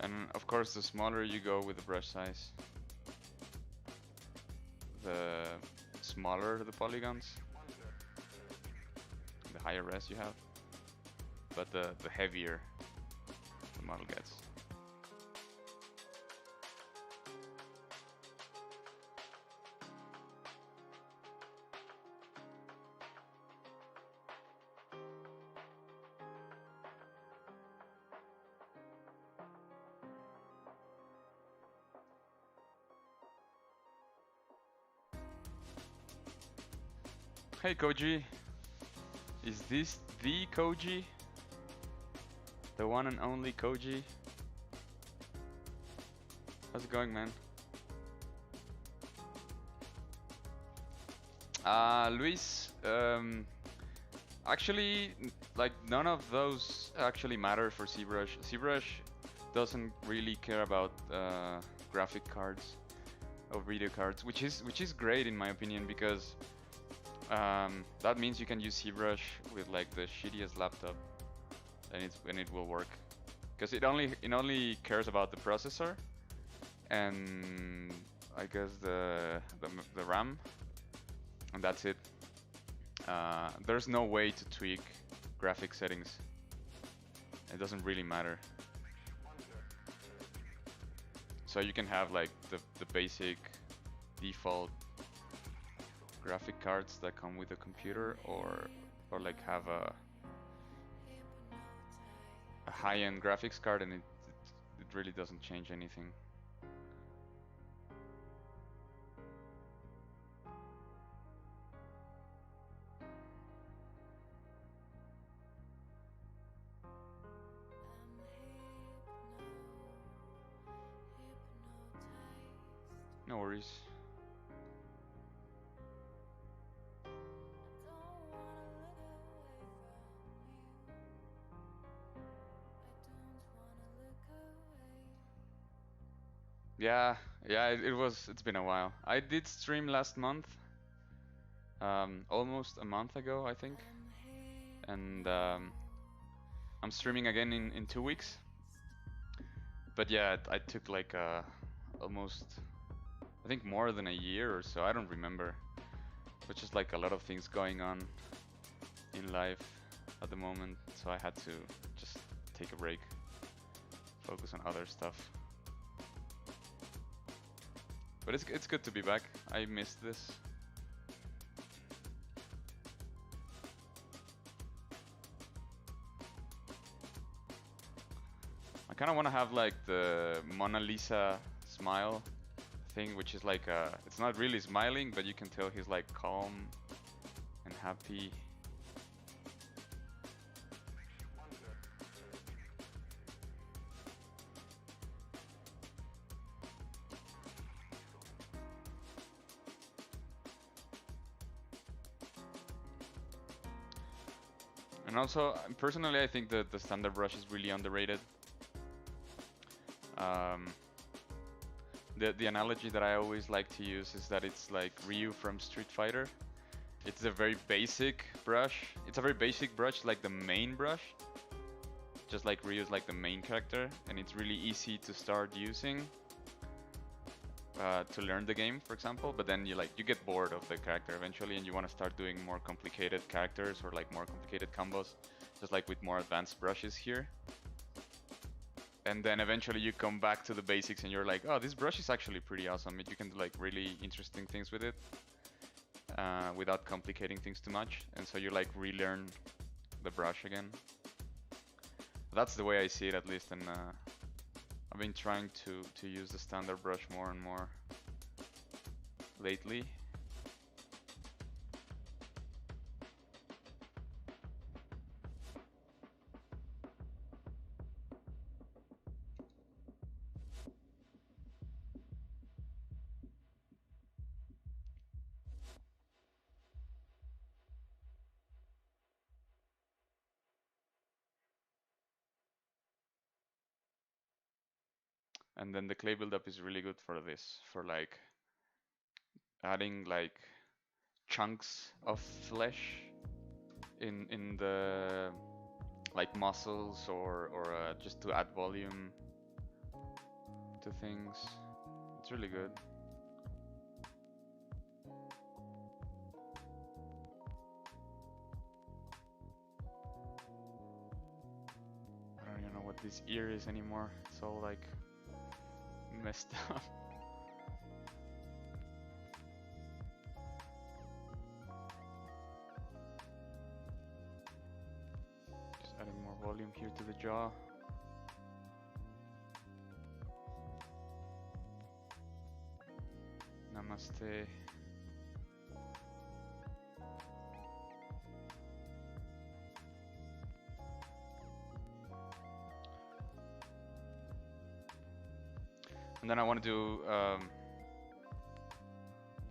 And of course, the smaller you go with the brush size, the smaller the polygons, the higher res you have, but the heavier the model gets. Hey Koji, is this the Koji? The one and only Koji? How's it going, man? Luis, actually, like none of those actually matter for ZBrush. ZBrush doesn't really care about graphic cards or video cards, which is great in my opinion, because that means you can use ZBrush with like the shittiest laptop, and it will work, because it only cares about the processor and I guess the RAM, and that's it. There's no way to tweak graphic settings. It doesn't really matter. So you can have like the basic default graphic cards that come with a computer, or like have a high-end graphics card, and it really doesn't change anything. No worries. Yeah, it's been a while. I did stream last month, almost a month ago, I think, and I'm streaming again in 2 weeks. But yeah, I took like almost, I think more than a year or so. I don't remember. But just like a lot of things going on in life at the moment, so I had to just take a break, focus on other stuff. But it's good to be back. I missed this. I kind of want to have like the Mona Lisa smile thing, which is like it's not really smiling, but you can tell he's like calm and happy. And also, personally, I think that the standard brush is really underrated. The analogy that I always like to use is that it's like Ryu from Street Fighter. It's a very basic brush. It's a very basic brush, like the main brush. Just like Ryu is like the main character, and it's really easy to start using to learn the game, for example. But then you get bored of the character eventually, and you want to start doing more complicated characters or like more complicated combos, just like with more advanced brushes here. And then eventually you come back to the basics and you're like, oh, this brush is actually pretty awesome. You can do like really interesting things with it without complicating things too much. And so you like relearn the brush again. That's the way I see it, at least. And I've been trying to use the standard brush more and more lately. And then the clay buildup is really good for this, for like adding like chunks of flesh in the like muscles or just to add volume to things. It's really good. I don't even know what this ear is anymore. It's all like messed up. Just adding more volume here to the jaw. Namaste. And then I want to do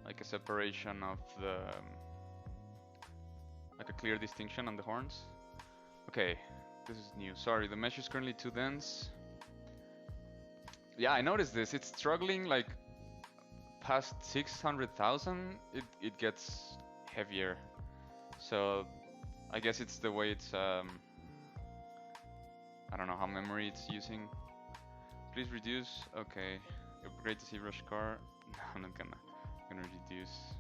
like a separation of the, like a clear distinction on the horns. Okay, this is new. Sorry, the mesh is currently too dense. Yeah, I noticed this. It's struggling like past 600,000. It gets heavier. So I guess it's the way it's. I don't know how memory it's using. Please reduce. Okay. Upgrade to ZBrush Core. No, I'm not gonna reduce.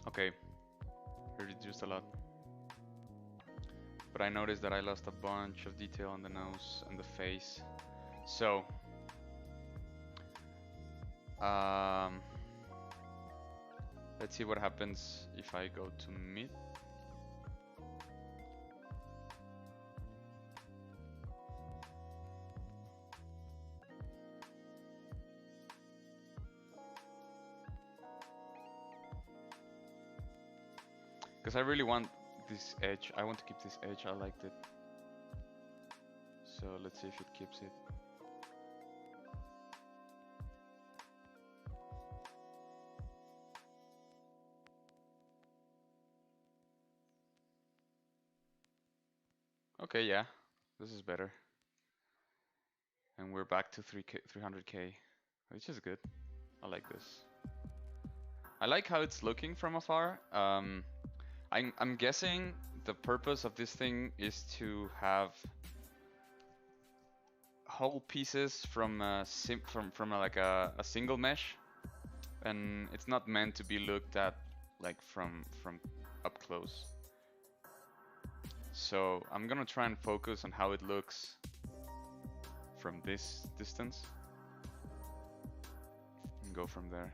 Okay, it reduced a lot. But I noticed that I lost a bunch of detail on the nose and the face. So, let's see what happens if I go to mid. Because I really want this edge. I want to keep this edge. I liked it. So let's see if it keeps it. Okay, yeah, this is better. And we're back to 300k, which is good. I like this. I like how it's looking from afar. I'm guessing the purpose of this thing is to have whole pieces from like a single mesh, and it's not meant to be looked at like from up close. So I'm gonna try and focus on how it looks from this distance and go from there.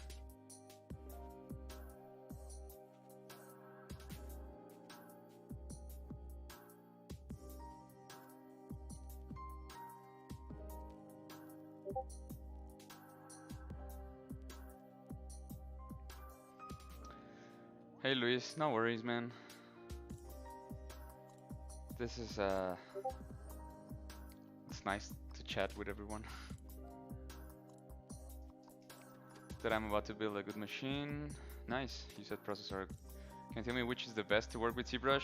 Hey Luis, no worries, man. This is it's nice to chat with everyone. That I'm about to build a good machine. Nice, you said processor. Can you tell me which is the best to work with ZBrush?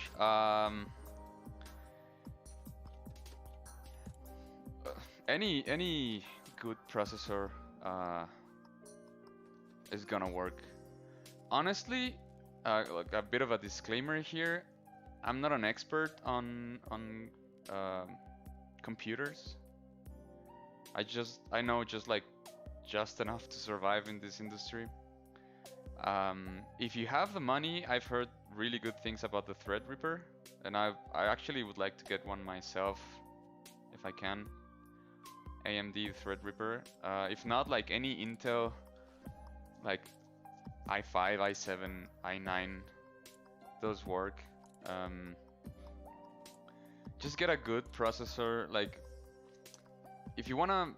Any good processor is gonna work. Honestly, like a bit of a disclaimer here. I'm not an expert on computers. I know just enough to survive in this industry. If you have the money, I've heard really good things about the Threadripper, and I actually would like to get one myself if I can. AMD Threadripper. If not, like any Intel, like i5, i7, i9, those work. Just get a good processor. Like if you wanna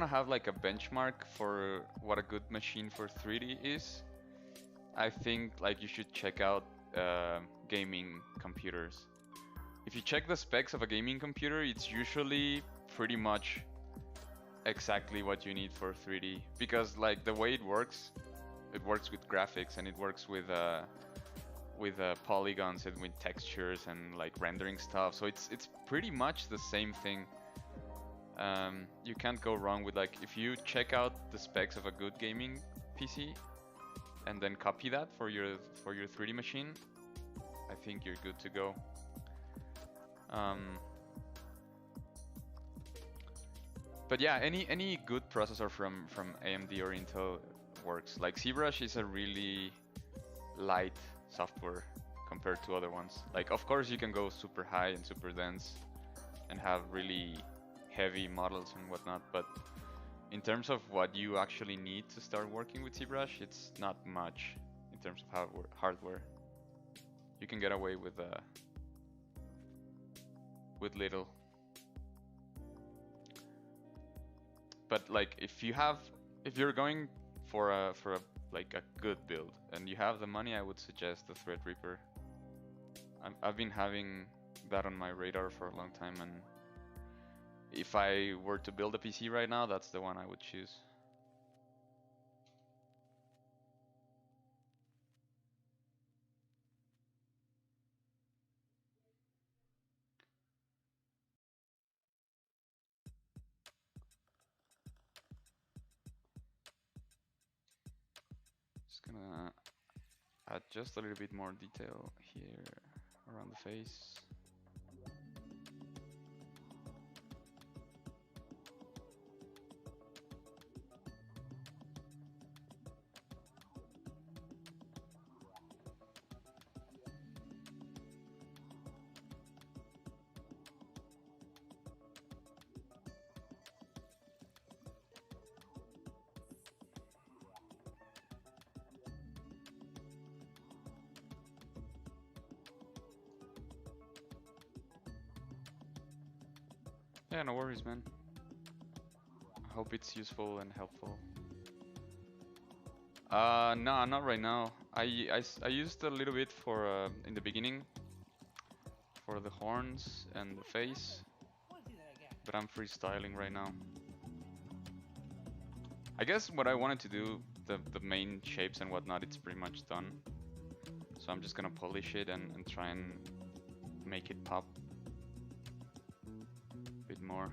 have like a benchmark for what a good machine for 3D is, I think like you should check out gaming computers. If you check the specs of a gaming computer, it's usually pretty much exactly what you need for 3D, because like the way it works with graphics, and it works with polygons and with textures and like rendering stuff. So it's pretty much the same thing. You can't go wrong with, like, if you check out the specs of a good gaming PC and then copy that for your 3D machine, I think you're good to go. But yeah, any good processor from AMD or Intel works. Like ZBrush is a really light software compared to other ones. Like, of course you can go super high and super dense and have really heavy models and whatnot, but in terms of what you actually need to start working with ZBrush, it's not much in terms of hardware. You can get away with little. But like if you're going for a like a good build and you have the money, I would suggest the Threadripper. I've been having that on my radar for a long time, and if I were to build a PC right now, that's the one I would choose. Just gonna add just a little bit more detail here around the face. Yeah, no worries, man. I hope it's useful and helpful. No, not right now. I used a little bit for in the beginning for the horns and the face, but I'm freestyling right now. I guess what I wanted to do, the main shapes and whatnot, it's pretty much done. So I'm just gonna polish it and try and make it pop. more.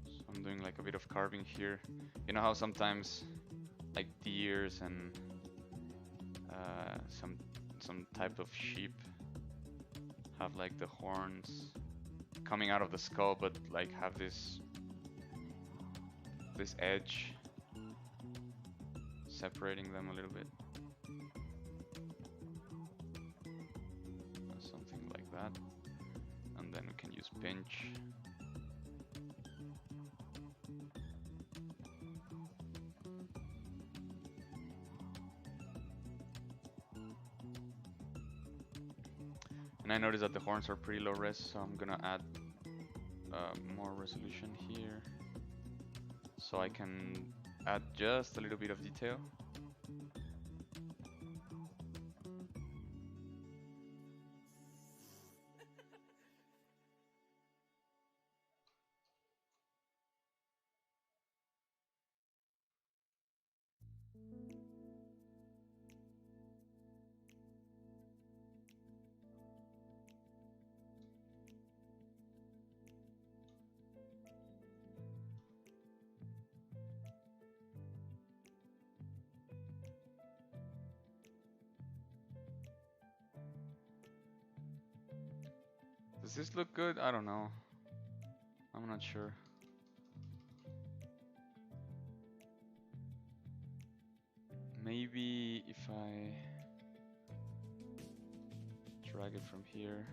So I'm doing like a bit of carving here. You know how sometimes like deers and some type of sheep have like the horns coming out of the skull, but like have this edge separating them a little bit. Something like that. And then we can use pinch. And I noticed that the horns are pretty low res, so I'm gonna add more resolution here, so I can add just a little bit of detail. Does this look good? I don't know. I'm not sure. Maybe if I drag it from here.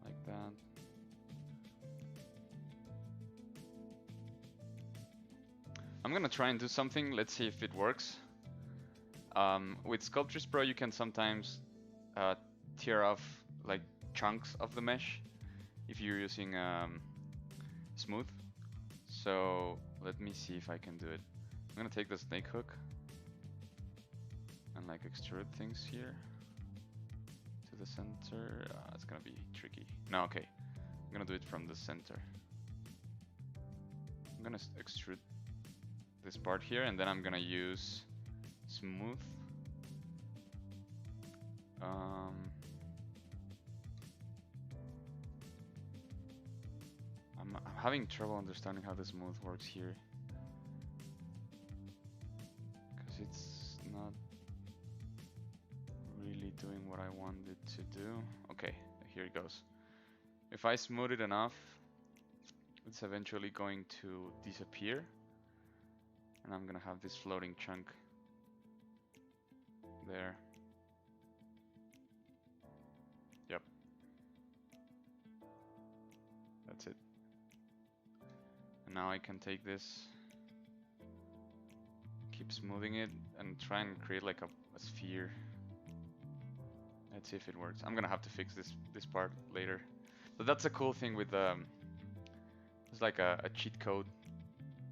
Like that. I'm gonna try and do something. Let's see if it works. With Sculptris Pro, you can sometimes tear off like chunks of the mesh if you're using smooth. So let me see if I can do it. I'm gonna take the snake hook and like extrude things here to the center. It's gonna be tricky. No, okay. I'm gonna do it from the center. I'm gonna extrude this part here, and then I'm gonna use smooth. I'm having trouble understanding how the smooth works here, because it's not really doing what I want it to do. Okay, here it goes. If I smooth it enough, it's eventually going to disappear, and I'm gonna have this floating chunk there. Yep. That's it. And now I can take this, keep smoothing it, and try and create like a sphere. Let's see if it works. I'm gonna have to fix this part later. But that's a cool thing with it's like a cheat code.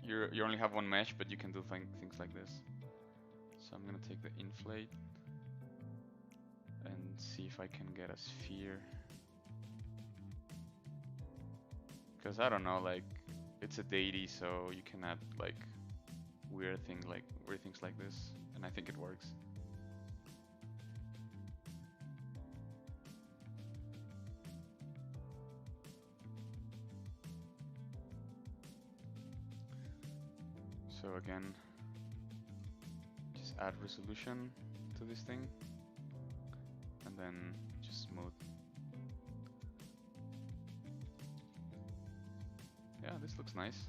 You only have one mesh, but you can do things like this. So I'm gonna take the inflate and see if I can get a sphere. Because I don't know, like it's a deity, so you can add like weird things like this, and I think it works. So again, just add resolution to this thing, and then just smooth. Yeah, this looks nice.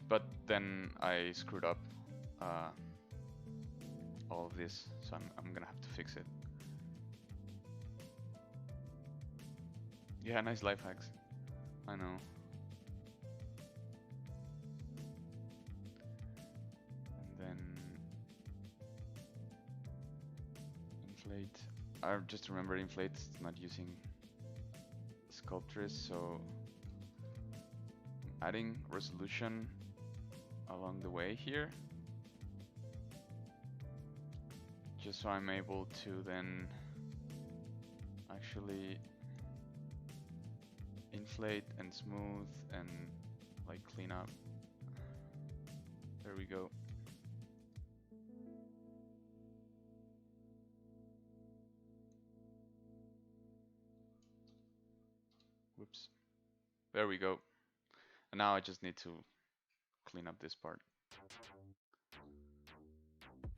But then I screwed up all of this, so I'm gonna have to fix it. Yeah, nice life hacks. I know. And then inflate. I just remember inflate is not using Sculptris, so I'm adding resolution along the way here, just so I'm able to then actually inflate and smooth and like clean up. There we go. Whoops. There we go. And now I just need to clean up this part.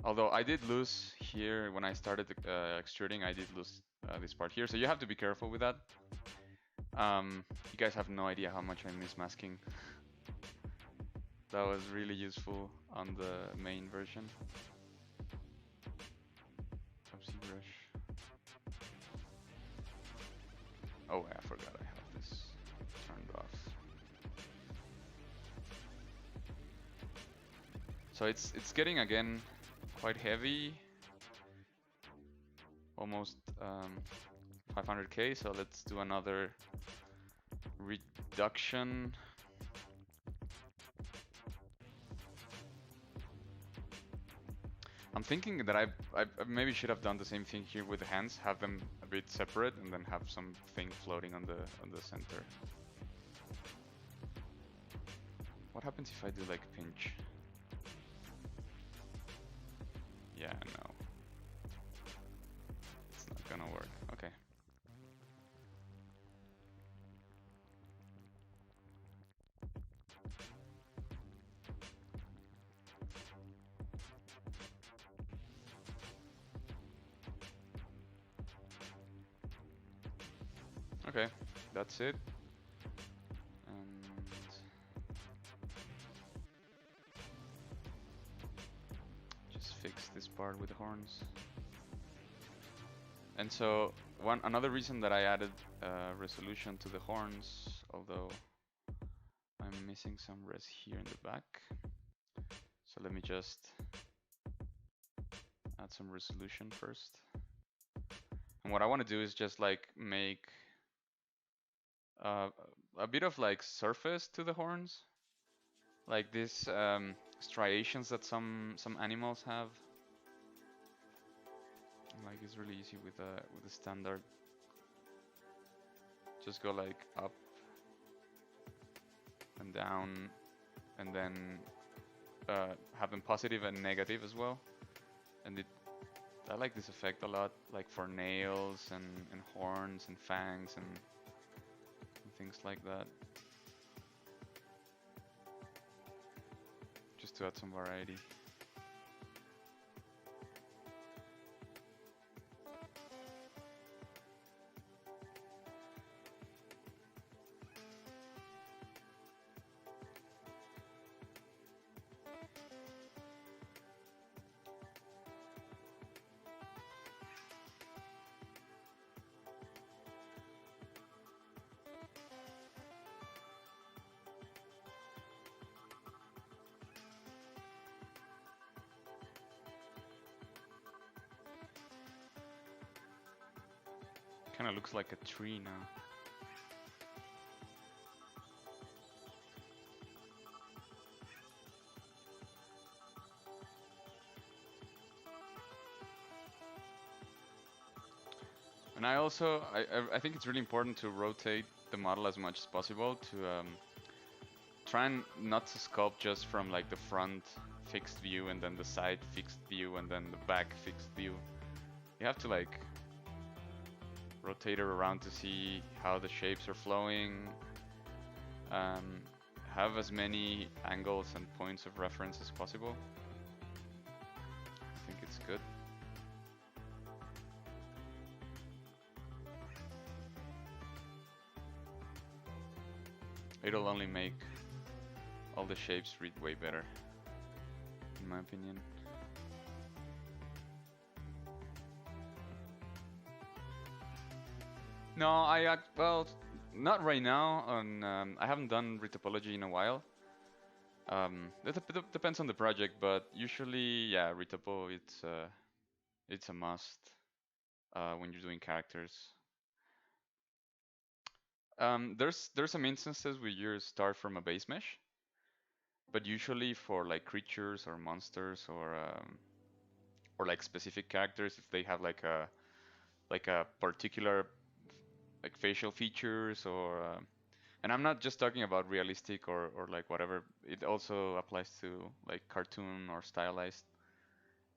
Although I did lose here when I started extruding, I did lose this part here, so you have to be careful with that. You guys have no idea how much I miss masking. That was really useful on the main version of ZBrush. Oh, I forgot I have this turned off. So it's getting again quite heavy, almost 500k. So let's do another reduction. I'm thinking that I maybe should have done the same thing here with the hands, have them a bit separate, and then have something floating on the center. What happens if I do like pinch? Yeah, no. It's not gonna work. Okay. Okay, that's it. And just fix this part with the horns. And so another reason that I added resolution to the horns, although I'm missing some res here in the back. So let me just add some resolution first. And what I want to do is just like make a bit of like surface to the horns, like these striations that some animals have. Like it's really easy with the standard. Just go like up and down, and then have them positive and negative as well. And I like this effect a lot, like for nails and horns and fangs and things like that. Just to add some variety. Kind of looks like a tree now. And I also, I think it's really important to rotate the model as much as possible to try and not to sculpt just from like the front fixed view and then the side fixed view and then the back fixed view. You have to like rotate it around to see how the shapes are flowing, have as many angles and points of reference as possible. I think it's good. It'll only make all the shapes read way better, in my opinion. No, well, not right now. I haven't done retopology in a while. That depends on the project, but usually, yeah, retopo it's a must when you're doing characters. There's some instances where you start from a base mesh, but usually for like creatures or monsters or like specific characters, if they have like a particular like facial features or And I'm not just talking about realistic or like whatever. It also applies to like cartoon or stylized.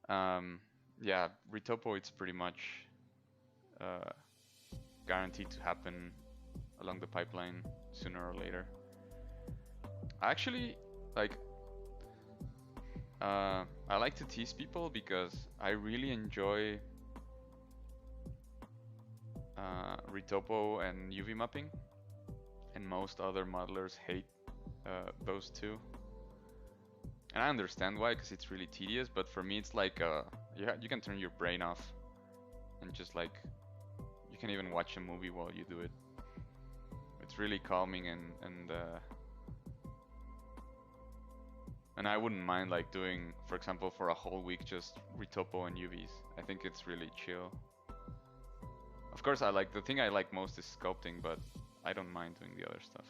Um, yeah, retopo it's pretty much uh, guaranteed to happen along the pipeline sooner or later. Actually, like I like to tease people because I really enjoy retopo and UV mapping, and most other modelers hate those two. And I understand why, because it's really tedious. But for me, it's like you can turn your brain off and just like you can even watch a movie while you do it. It's really calming and I wouldn't mind like doing, for example, for a whole week just retopo and UVs. I think it's really chill. Of course, the thing I like most is sculpting, but I don't mind doing the other stuff.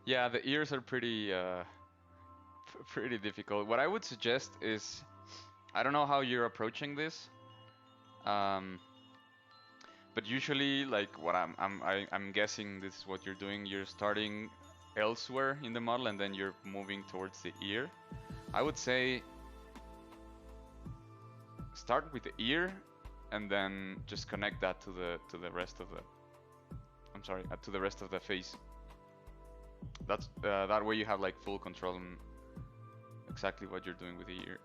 Yeah, the ears are pretty difficult. What I would suggest is, I don't know how you're approaching this, um, but usually, like what I'm guessing this is what you're doing. You're starting elsewhere in the model and then you're moving towards the ear. I would say start with the ear and then just connect that to the rest of the to the rest of the face. That's that way you have like full control on exactly what you're doing with the ear.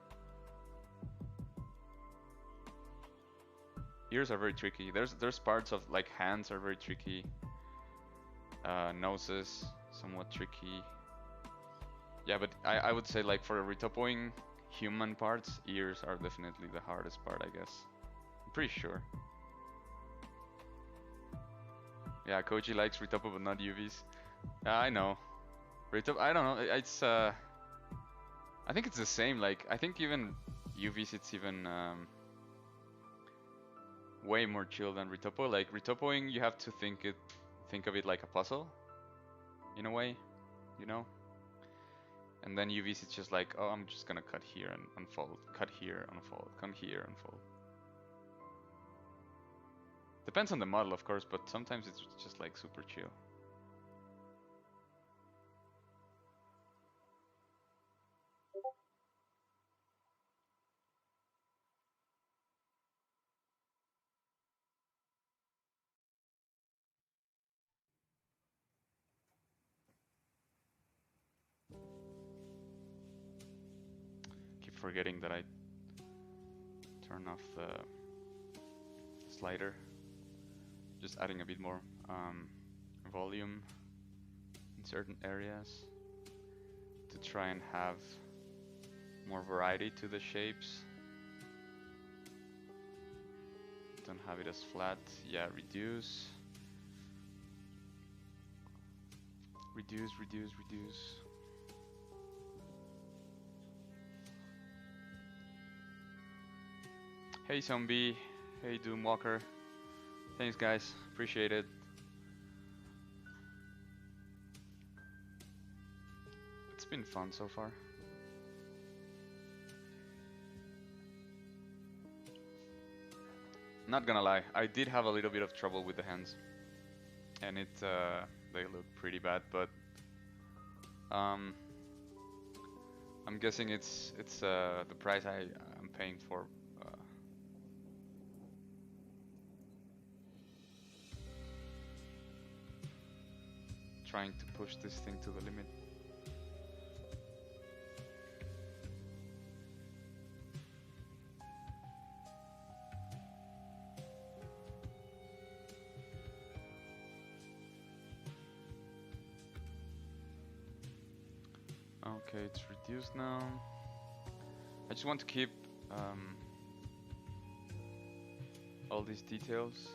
Ears are very tricky. There's parts of like hands are very tricky. Noses somewhat tricky. Yeah, but I would say like for retopoing human parts, ears are definitely the hardest part, I guess. I'm pretty sure. Yeah, Koji likes retopo but not UVs. I know. Retop, I don't know. It's I think it's the same. Like I think even UVs, it's even way more chill than retopo. Like retopoing, you have to think of it like a puzzle, in a way, you know. And then UVs, it's just like, oh, I'm just gonna cut here and unfold, cut here, unfold, come here, unfold. Depends on the model, of course, but sometimes it's just like super chill. Keep forgetting that I turn off the slider. Just adding a bit more volume in certain areas to try and have more variety to the shapes. Don't have it as flat. Yeah, reduce. Reduce, reduce, reduce. Hey Zombie, hey Doomwalker. Thanks guys, appreciate it. It's been fun so far. Not gonna lie, I did have a little bit of trouble with the hands. And they look pretty bad, but I'm guessing it's the price I'm paying for trying to push this thing to the limit. Okay, it's reduced now. I just want to keep all these details.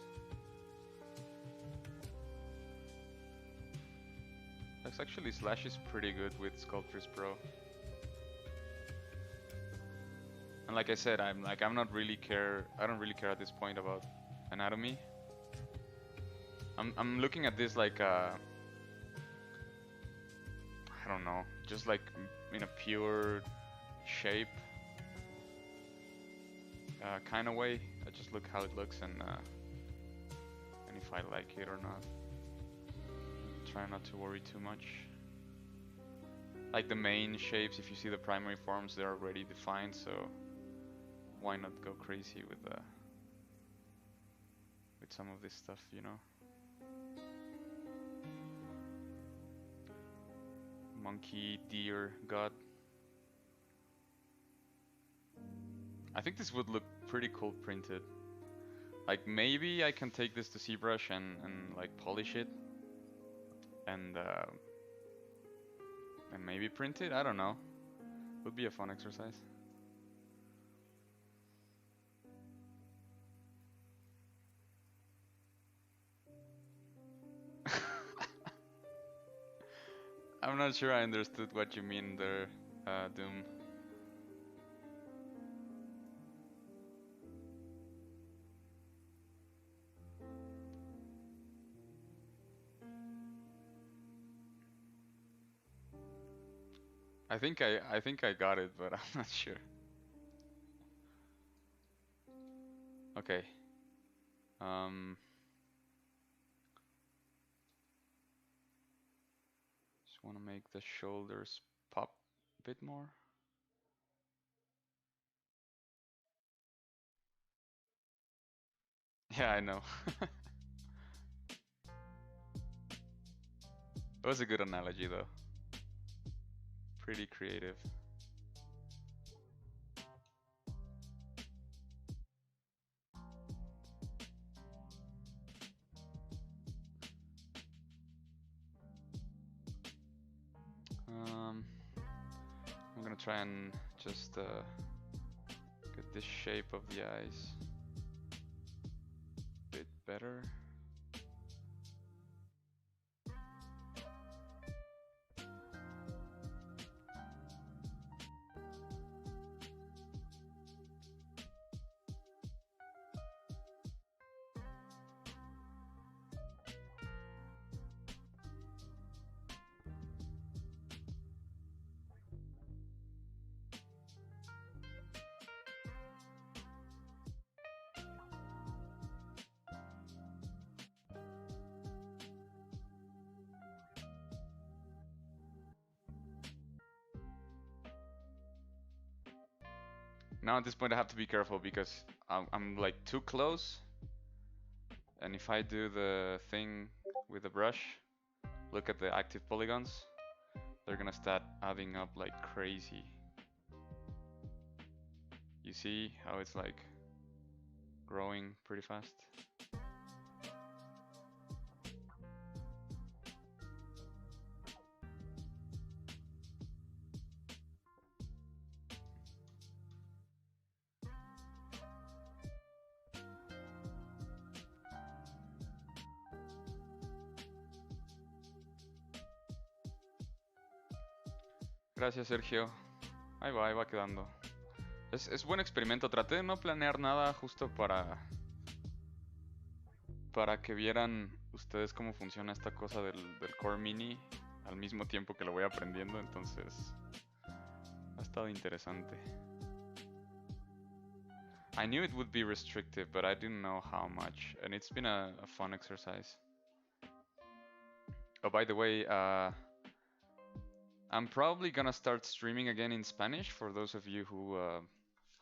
Actually, Slash is pretty good with Sculptris Pro. like I said, I'm not really care. I don't really care at this point about anatomy. I'm looking at this like I don't know, just like in a pure shape kind of way. I just look how it looks and if I like it or not. Try not to worry too much. Like the main shapes, if you see the primary forms, they're already defined, so why not go crazy with some of this stuff, you know? Monkey, deer, god. I think this would look pretty cool printed. Like maybe I can take this to ZBrush and like polish it and maybe print it. I don't know. Would be a fun exercise. I'm not sure I understood what you mean there, Doom. I think I got it, but I'm not sure. Okay. Just want to make the shoulders pop a bit more. Yeah, I know. It was a good analogy though. Pretty creative. I'm gonna try and just get this shape of the eyes a bit better. Now at this point I have to be careful because I'm like too close, and if I do the thing with the brush, look at the active polygons, they're gonna start adding up like crazy. You see how it's like growing pretty fast? Gracias, Sergio. Ahí va quedando. Es buen experimento. Traté de no planear nada justo para que vieran ustedes cómo funciona esta cosa del Core Mini al mismo tiempo que lo voy aprendiendo. Entonces ha estado interesante. I knew it would be restrictive, but I didn't know how much. And it's been a fun exercise. Oh, by the way, I'm probably gonna start streaming again in Spanish for those of you who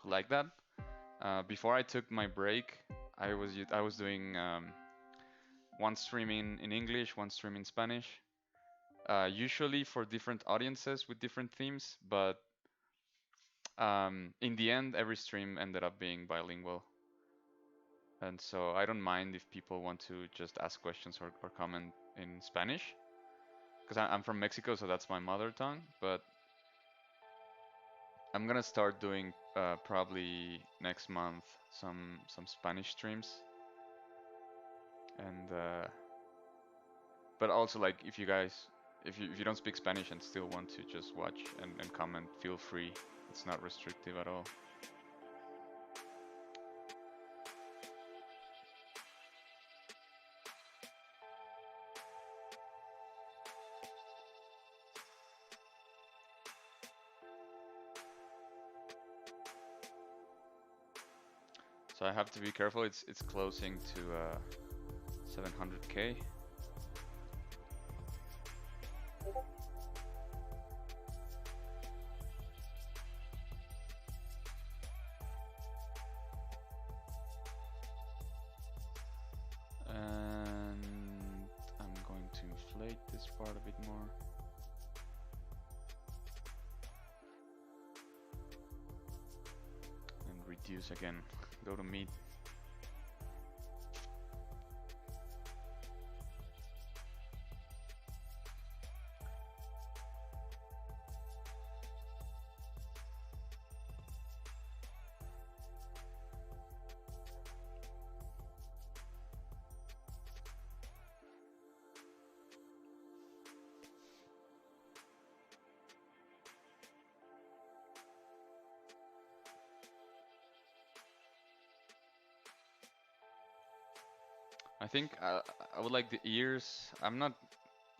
like that. Before I took my break, I was doing one stream in English, one stream in Spanish, usually for different audiences with different themes, but in the end, every stream ended up being bilingual. And so I don't mind if people want to just ask questions or comment in Spanish, because I'm from Mexico, so that's my mother tongue, but I'm gonna start doing probably next month some Spanish streams, and but also like if you don't speak Spanish and still want to just watch and comment, feel free. It's not restrictive at all. So I have to be careful. It's closing to 700K. And I'm going to inflate this part a bit more. And reduce again. Go to meat. I think I would like the ears. I'm not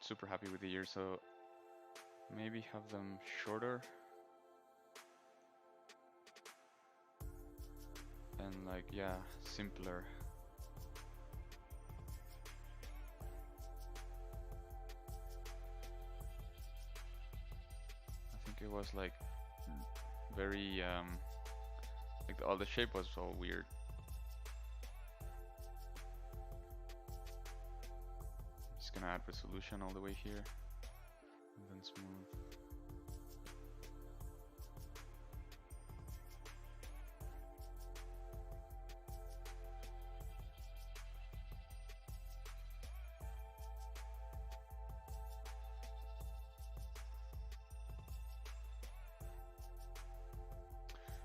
super happy with the ears, so maybe have them shorter. And like, yeah, simpler. I think it was like very, like all the shape was all weird. Just gonna add resolution all the way here, and then smooth.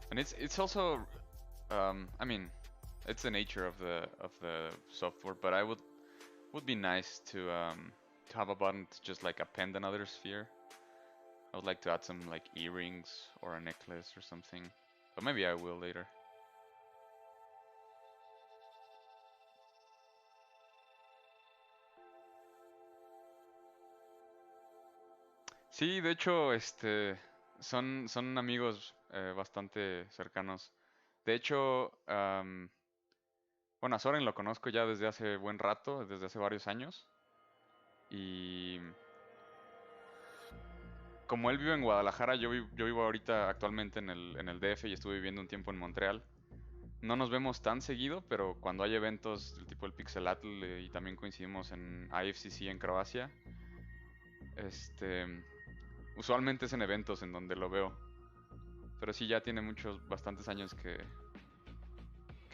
And it's also, I mean, it's the nature of the software, but I would be nice to have a button to just like append another sphere. I would like to add some like earrings or a necklace or something, but maybe I will later. Sí, de hecho, son amigos bastante cercanos. De hecho, bueno, a Soren lo conozco ya desde hace buen rato, desde hace varios años. Y como él vive en Guadalajara, yo vivo ahorita actualmente en el DF y estuve viviendo un tiempo en Montreal. No nos vemos tan seguido, pero cuando hay eventos del tipo el Pixelatl y también coincidimos en IFCC en Croacia, usualmente es en eventos en donde lo veo. Pero sí, ya tiene bastantes años que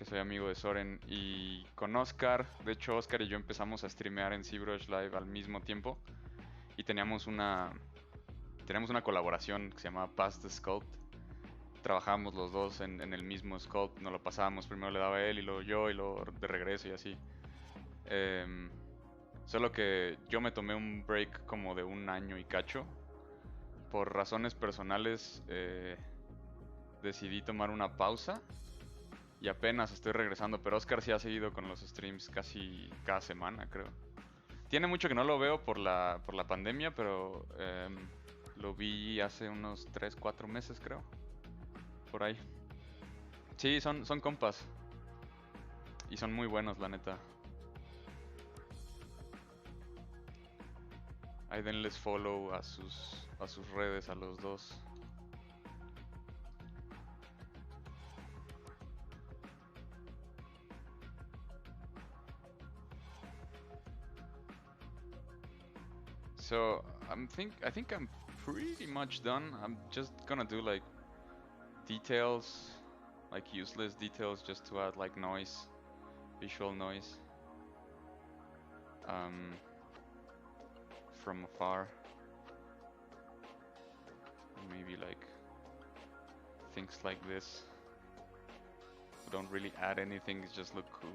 soy amigo de Soren. Y con Oscar, de hecho Oscar y yo empezamos a streamear en ZBrush Live al mismo tiempo. Y teníamos una colaboración que se llamaba Pass the Sculpt. Trabajábamos los dos en el mismo sculpt, nos lo pasábamos, primero le daba a él y luego yo y luego de regreso y así. Solo que yo me tomé un break como de 1 año y cacho. Por razones personales decidí tomar una pausa y apenas estoy regresando, pero Oscar sí ha seguido con los streams casi cada semana, creo. Tiene mucho que no lo veo por la pandemia, pero lo vi hace unos 3-4 meses, creo. Por ahí. Sí, son compas. Y son muy buenos, la neta. Ahí denles follow a sus redes, a los dos. So I think I'm pretty much done. I'm just gonna do like details, like useless details, just to add like noise, visual noise, from afar. Maybe like things like this. Don't really add anything, it just look cool.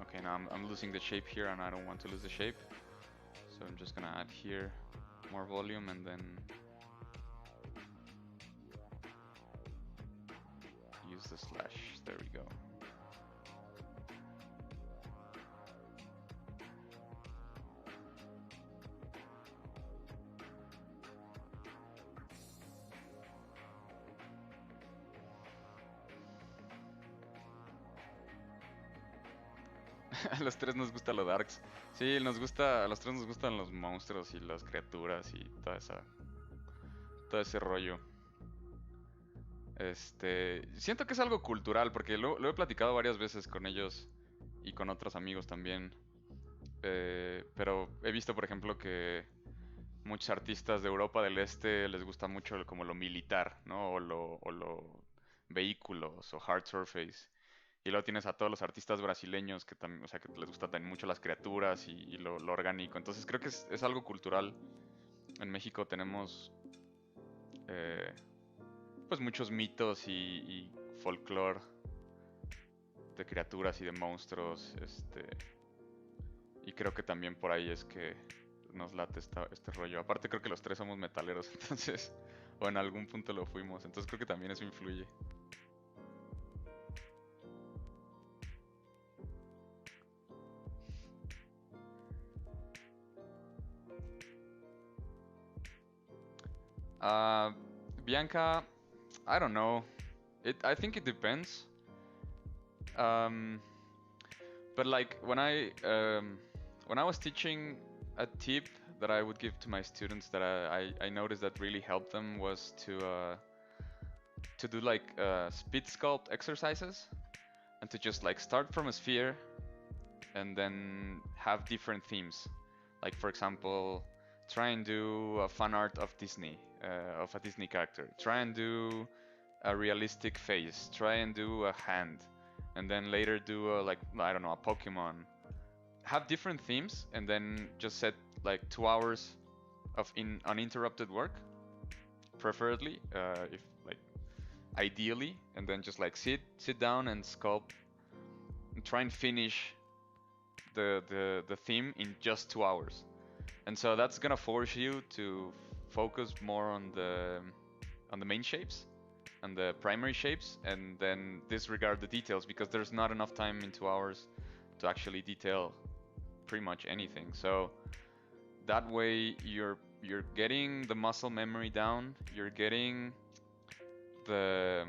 Okay, now I'm losing the shape here and I don't want to lose the shape. So I'm just gonna add here more volume and then use the slash. There we go. A los tres nos gusta lo darks. Sí, a los tres nos gustan los monstruos y las criaturas y todo ese rollo. Siento que es algo cultural porque lo he platicado varias veces con ellos y con otros amigos también. Pero he visto, por ejemplo, que muchos artistas de Europa del Este les gusta mucho como lo militar, ¿no? O lo vehículos o hard surface. Y luego tienes a todos los artistas brasileños que también, o sea, que les gusta también mucho las criaturas y lo orgánico. Entonces creo que es algo cultural. En México tenemos pues muchos mitos y folclore de criaturas y de monstruos. Y creo que también por ahí es que nos late este rollo. Aparte creo que los tres somos metaleros, entonces, o en algún punto lo fuimos. Entonces creo que también eso influye. Bianca, I don't know. I think it depends. But like when I was teaching, a tip that I would give to my students that I noticed that really helped them was to do like speed sculpt exercises and to just like start from a sphere and then have different themes. Like for example, try and do a fan art of Disney, of a Disney character. Try and do a realistic face. Try and do a hand, and then later do like I don't know, a Pokemon. Have different themes, and then just set like 2 hours of uninterrupted work, preferably, if like ideally, and then just like sit down and sculpt, and try and finish the theme in just 2 hours. And so that's gonna force you to focus more on the main shapes and the primary shapes, and then disregard the details because there's not enough time in 2 hours to actually detail pretty much anything. So that way you're getting the muscle memory down, you're getting the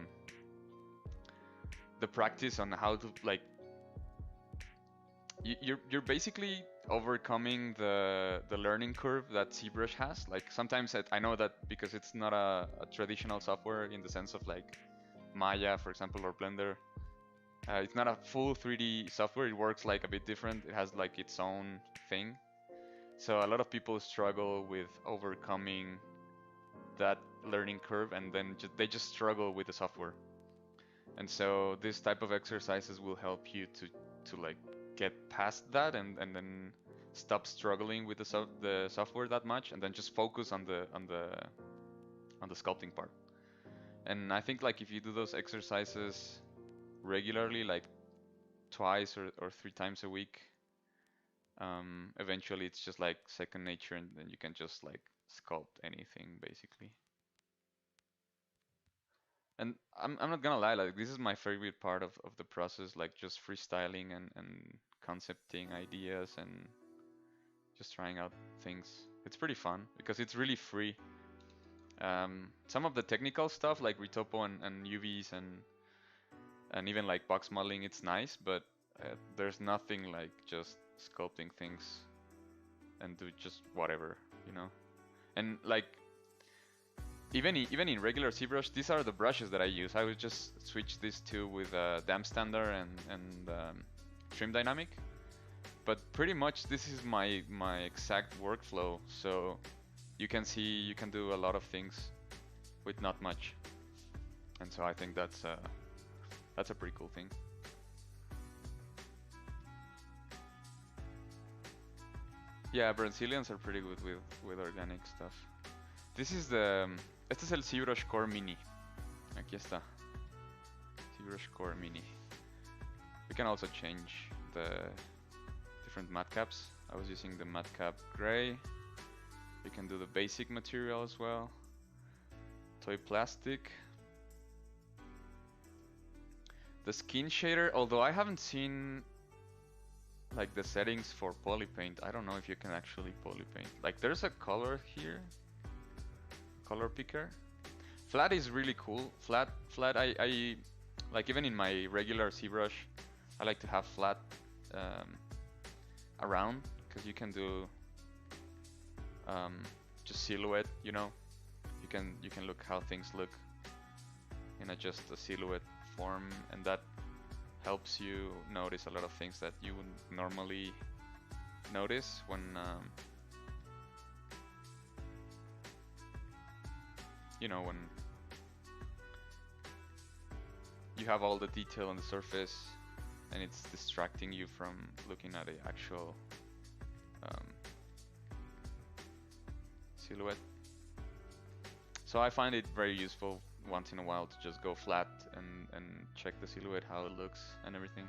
practice on how to like you're basically overcoming the learning curve that ZBrush has. Like sometimes I know that because it's not a traditional software in the sense of like Maya, for example, or Blender. It's not a full 3D software. It works like a bit different. It has like its own thing. So a lot of people struggle with overcoming that learning curve, and then they just struggle with the software. And so this type of exercises will help you to like get past that and then stop struggling with the software that much, and then just focus on the sculpting part. And I think like if you do those exercises regularly, like twice or 3 times a week, eventually it's just like second nature, and then you can just like sculpt anything basically. And I'm not gonna lie, like this is my favorite part of the process, like just freestyling and concepting ideas and just trying out things. It's pretty fun because it's really free. Some of the technical stuff like retopo and UVs and even like box modeling, it's nice, but there's nothing like just sculpting things and do just whatever, you know. And like even in regular ZBrush, these are the brushes that I use. I would just switch these two with Damp Standard and Trim Dynamic. But pretty much this is my exact workflow. So you can see you can do a lot of things with not much. And so I think that's a pretty cool thing. Yeah, Brazilians are pretty good with organic stuff. This is este es el ZBrushCoreMini. Aquí está. ZBrushCoreMini. We can also change the different matte caps. I was using the matte cap gray. You can do the basic material as well. Toy plastic. The skin shader, although I haven't seen like the settings for poly paint. I don't know if you can actually poly paint. Like there's a color here. Color picker. Flat is really cool. Flat I like even in my regular ZBrush, I like to have flat around, because you can do just silhouette, you know. You can look how things look in just a silhouette form, and that helps you notice a lot of things that you would normally notice when you know, when you have all the detail on the surface and it's distracting you from looking at the actual silhouette. So I find it very useful once in a while to just go flat and check the silhouette, how it looks and everything.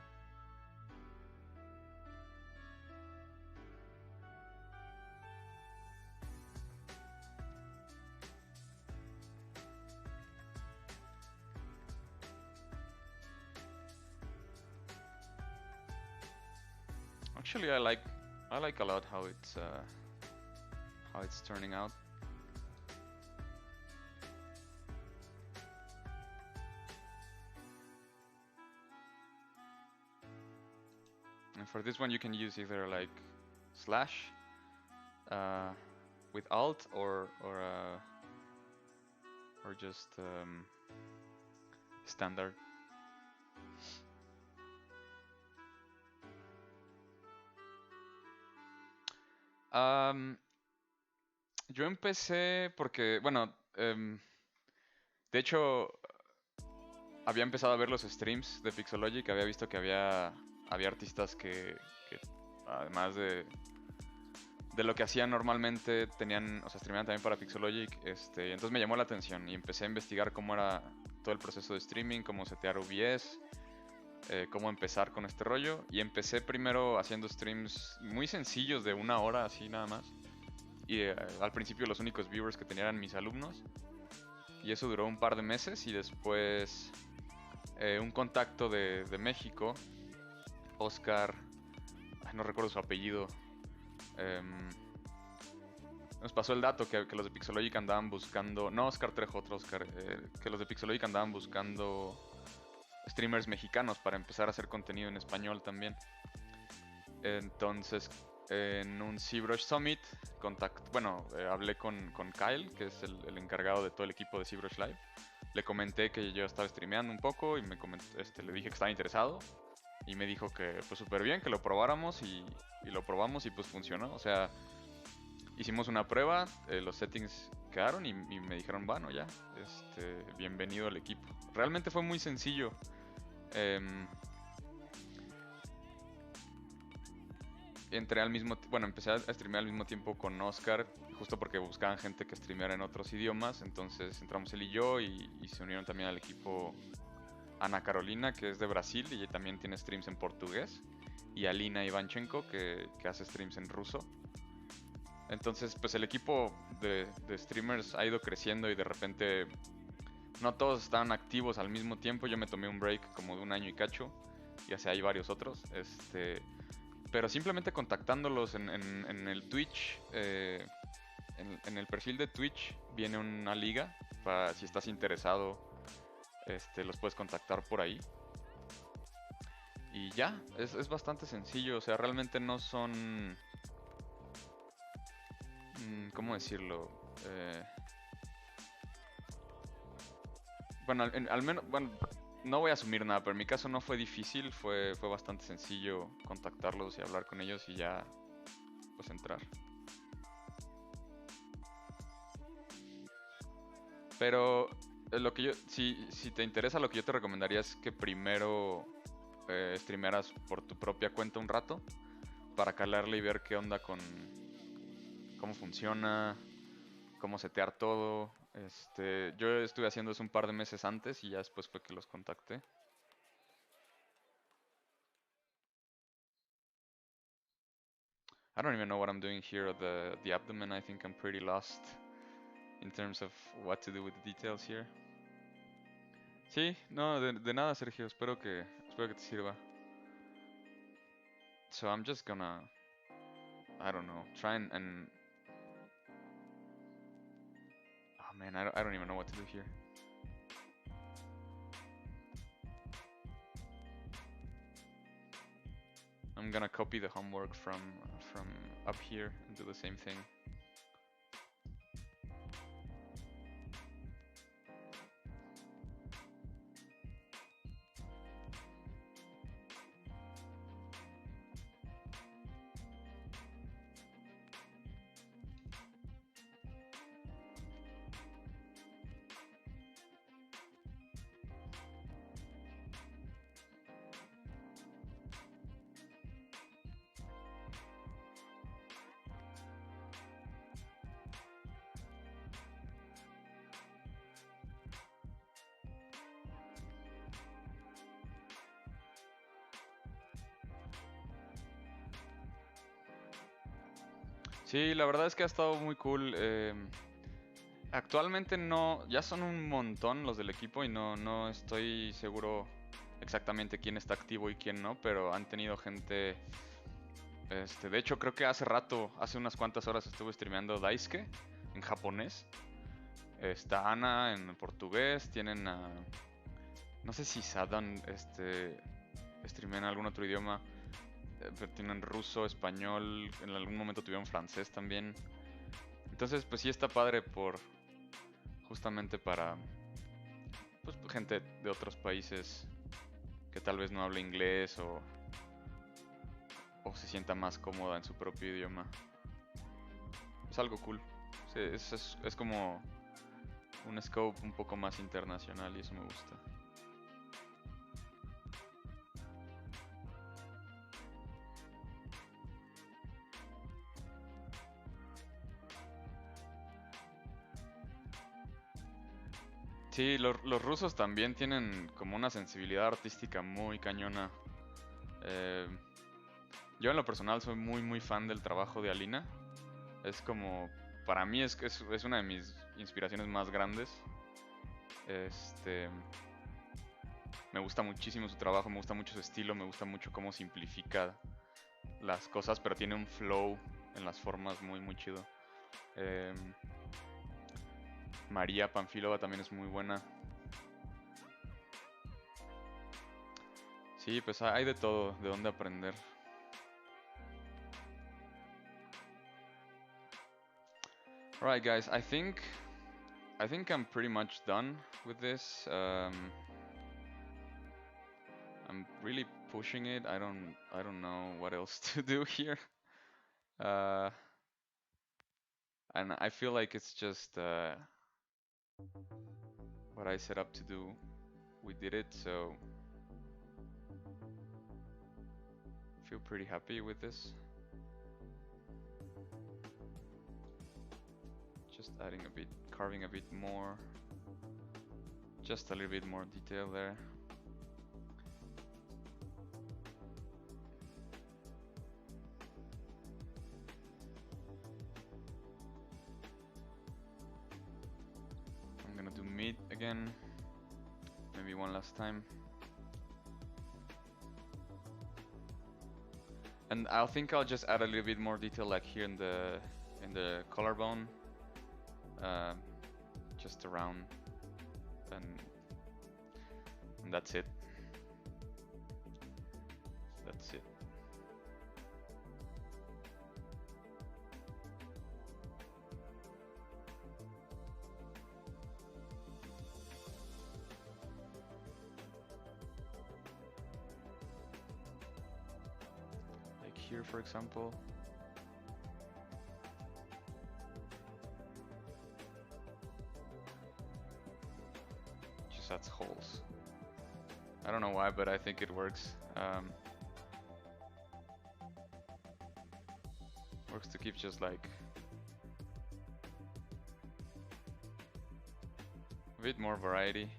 Actually, I like a lot how it's turning out. And for this one, you can use either like slash with alt or just standard. Yo empecé porque, bueno, de hecho, había empezado a ver los streams de Pixologic, había visto que había artistas que además de lo que hacían normalmente, tenían, o sea, streameaban también para Pixologic, y entonces me llamó la atención y empecé a investigar cómo era todo el proceso de streaming, cómo setear OBS, cómo empezar con este rollo, y empecé primero haciendo streams muy sencillos de 1 hora, así nada más, y al principio los únicos viewers que tenía eran mis alumnos, y eso duró un par de meses, y después un contacto de México, Oscar, no recuerdo su apellido, nos pasó el dato que los de Pixologic andaban buscando, no Oscar Trejo, otro Oscar, que los de Pixologic andaban buscando streamers mexicanos para empezar a hacer contenido en español también. Entonces, en un ZBrush Summit, hablé con Kyle, que es el encargado de todo el equipo de ZBrush Live. Le comenté que yo estaba streameando un poco y le dije que estaba interesado. Y me dijo que pues súper bien, que lo probáramos y lo probamos y pues funcionó. O sea, hicimos una prueba, los settings quedaron y me dijeron, bueno, ya, bienvenido al equipo. Realmente fue muy sencillo. Empecé a streamear al mismo tiempo con Oscar, justo porque buscaban gente que streameara en otros idiomas. Entonces entramos él y yo y se unieron también al equipo Ana Carolina, que es de Brasil y también tiene streams en portugués, y Alina Ivanchenko, que hace streams en ruso. Entonces, pues el equipo de streamers ha ido creciendo y de repente no todos estaban activos al mismo tiempo. Yo me tomé un break como de 1 año y cacho, y así hay varios otros. Pero simplemente contactándolos en el Twitch, en el perfil de Twitch viene una liga para si estás interesado. Los puedes contactar por ahí. Y ya, es bastante sencillo. O sea, realmente no son... ¿cómo decirlo? Bueno, al menos... Bueno, no voy a asumir nada, pero en mi caso no fue difícil. Fue bastante sencillo contactarlos y hablar con ellos y ya, pues entrar. Pero... si te interesa, lo que yo te recomendaría es que primero streamearas por tu propia cuenta un rato para calarle y ver qué onda con cómo funciona, cómo setear todo. Yo estuve haciendo eso un par de meses antes y ya después fue que los contacté. I don't even know what I'm doing here at the abdomen. I think I'm pretty lost in terms of what to do with the details here. Sí, no, de nada, Sergio. Espero que te sirva. So I'm just gonna, I don't know, try and oh man, I don't even know what to do here. I'm gonna copy the homework from up here and do the same thing. Sí, la verdad es que ha estado muy cool. Actualmente no, ya son un montón los del equipo y no estoy seguro exactamente quién está activo y quién no, pero han tenido gente. De hecho, creo que hace rato, hace unas cuantas horas estuve streameando Daisuke en japonés. Está Ana en portugués, tienen a. No sé si Sadan streamea en algún otro idioma. Pero tienen ruso, español, en algún momento tuvieron francés también. Entonces, pues sí está padre justamente para pues gente de otros países que tal vez no hable inglés o se sienta más cómoda en su propio idioma. Es algo cool. Sí, es como un scope un poco más internacional y eso me gusta. Sí, los rusos también tienen como una sensibilidad artística muy cañona. Yo en lo personal soy muy fan del trabajo de Alina. Es como, para mí es una de mis inspiraciones más grandes. Me gusta muchísimo su trabajo, me gusta mucho su estilo, me gusta mucho cómo simplifica las cosas, pero tiene un flow en las formas muy chido. María Panfilova también es muy buena. Sí, pues hay de todo, de dónde aprender. Alright guys, I think I'm pretty much done with this. I'm really pushing it. I don't know what else to do here. And I feel like it's just what I set up to do. We did it, so I feel pretty happy with this. Just adding a bit, carving a bit more. Just a little bit more detail there. I'm gonna do mid again. Maybe one last time. And I think I'll just add a little bit more detail like here in the collarbone. Just around and that's it. That's it. Like here, for example. That's holes. I don't know why, but I think it works. Works to keep just like a bit more variety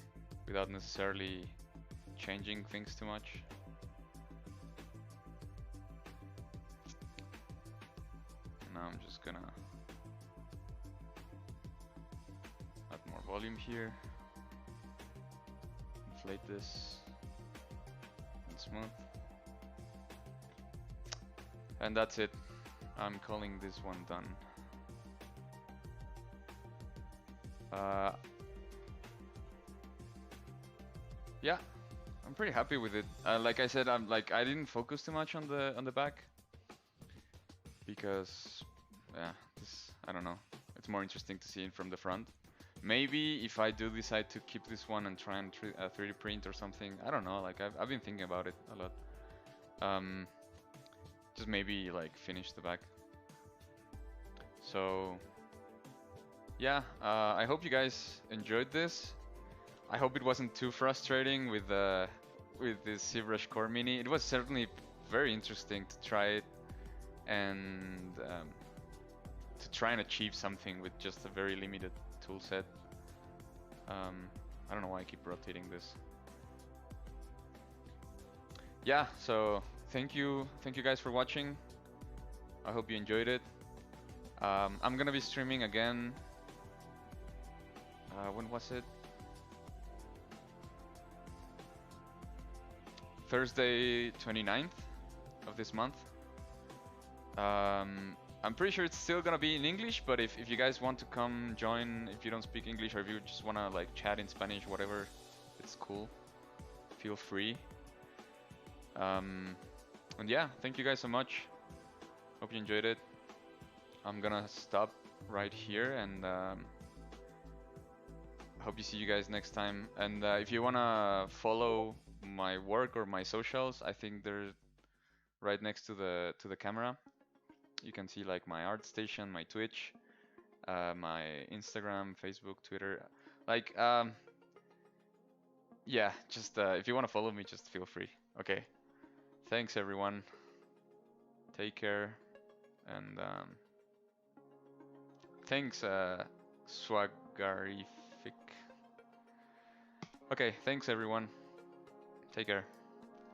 without necessarily changing things too much. Now I'm just gonna add more volume here. Inflate this and smooth, and that's it. I'm calling this one done. Yeah, I'm pretty happy with it. Like I said, I didn't focus too much on the back because yeah, I don't know. It's more interesting to see it from the front. Maybe if I do decide to keep this one and try and 3D print or something, I don't know. Like I've been thinking about it a lot. Just maybe like finish the back. So yeah, I hope you guys enjoyed this. I hope it wasn't too frustrating with this ZBrushCoreMini. It was certainly very interesting to try it and to try and achieve something with just a very limited tool set. I don't know why I keep rotating this. Yeah, so thank you guys for watching. I hope you enjoyed it. I'm gonna be streaming again. When was it? Thursday 29th of this month. I'm pretty sure it's still gonna be in English, but if you guys want to come join, if you don't speak English or if you just wanna like chat in Spanish, whatever, it's cool. Feel free. And yeah, thank you guys so much. Hope you enjoyed it. I'm gonna stop right here and hope you see you guys next time. And if you wanna follow my work or my socials, I think they're right next to the camera. You can see like my art station, my Twitch, my Instagram, Facebook, Twitter. Like yeah, just if you want to follow me, just feel free. Okay, thanks everyone, take care, and thanks Swagarific. Okay, thanks everyone, take care.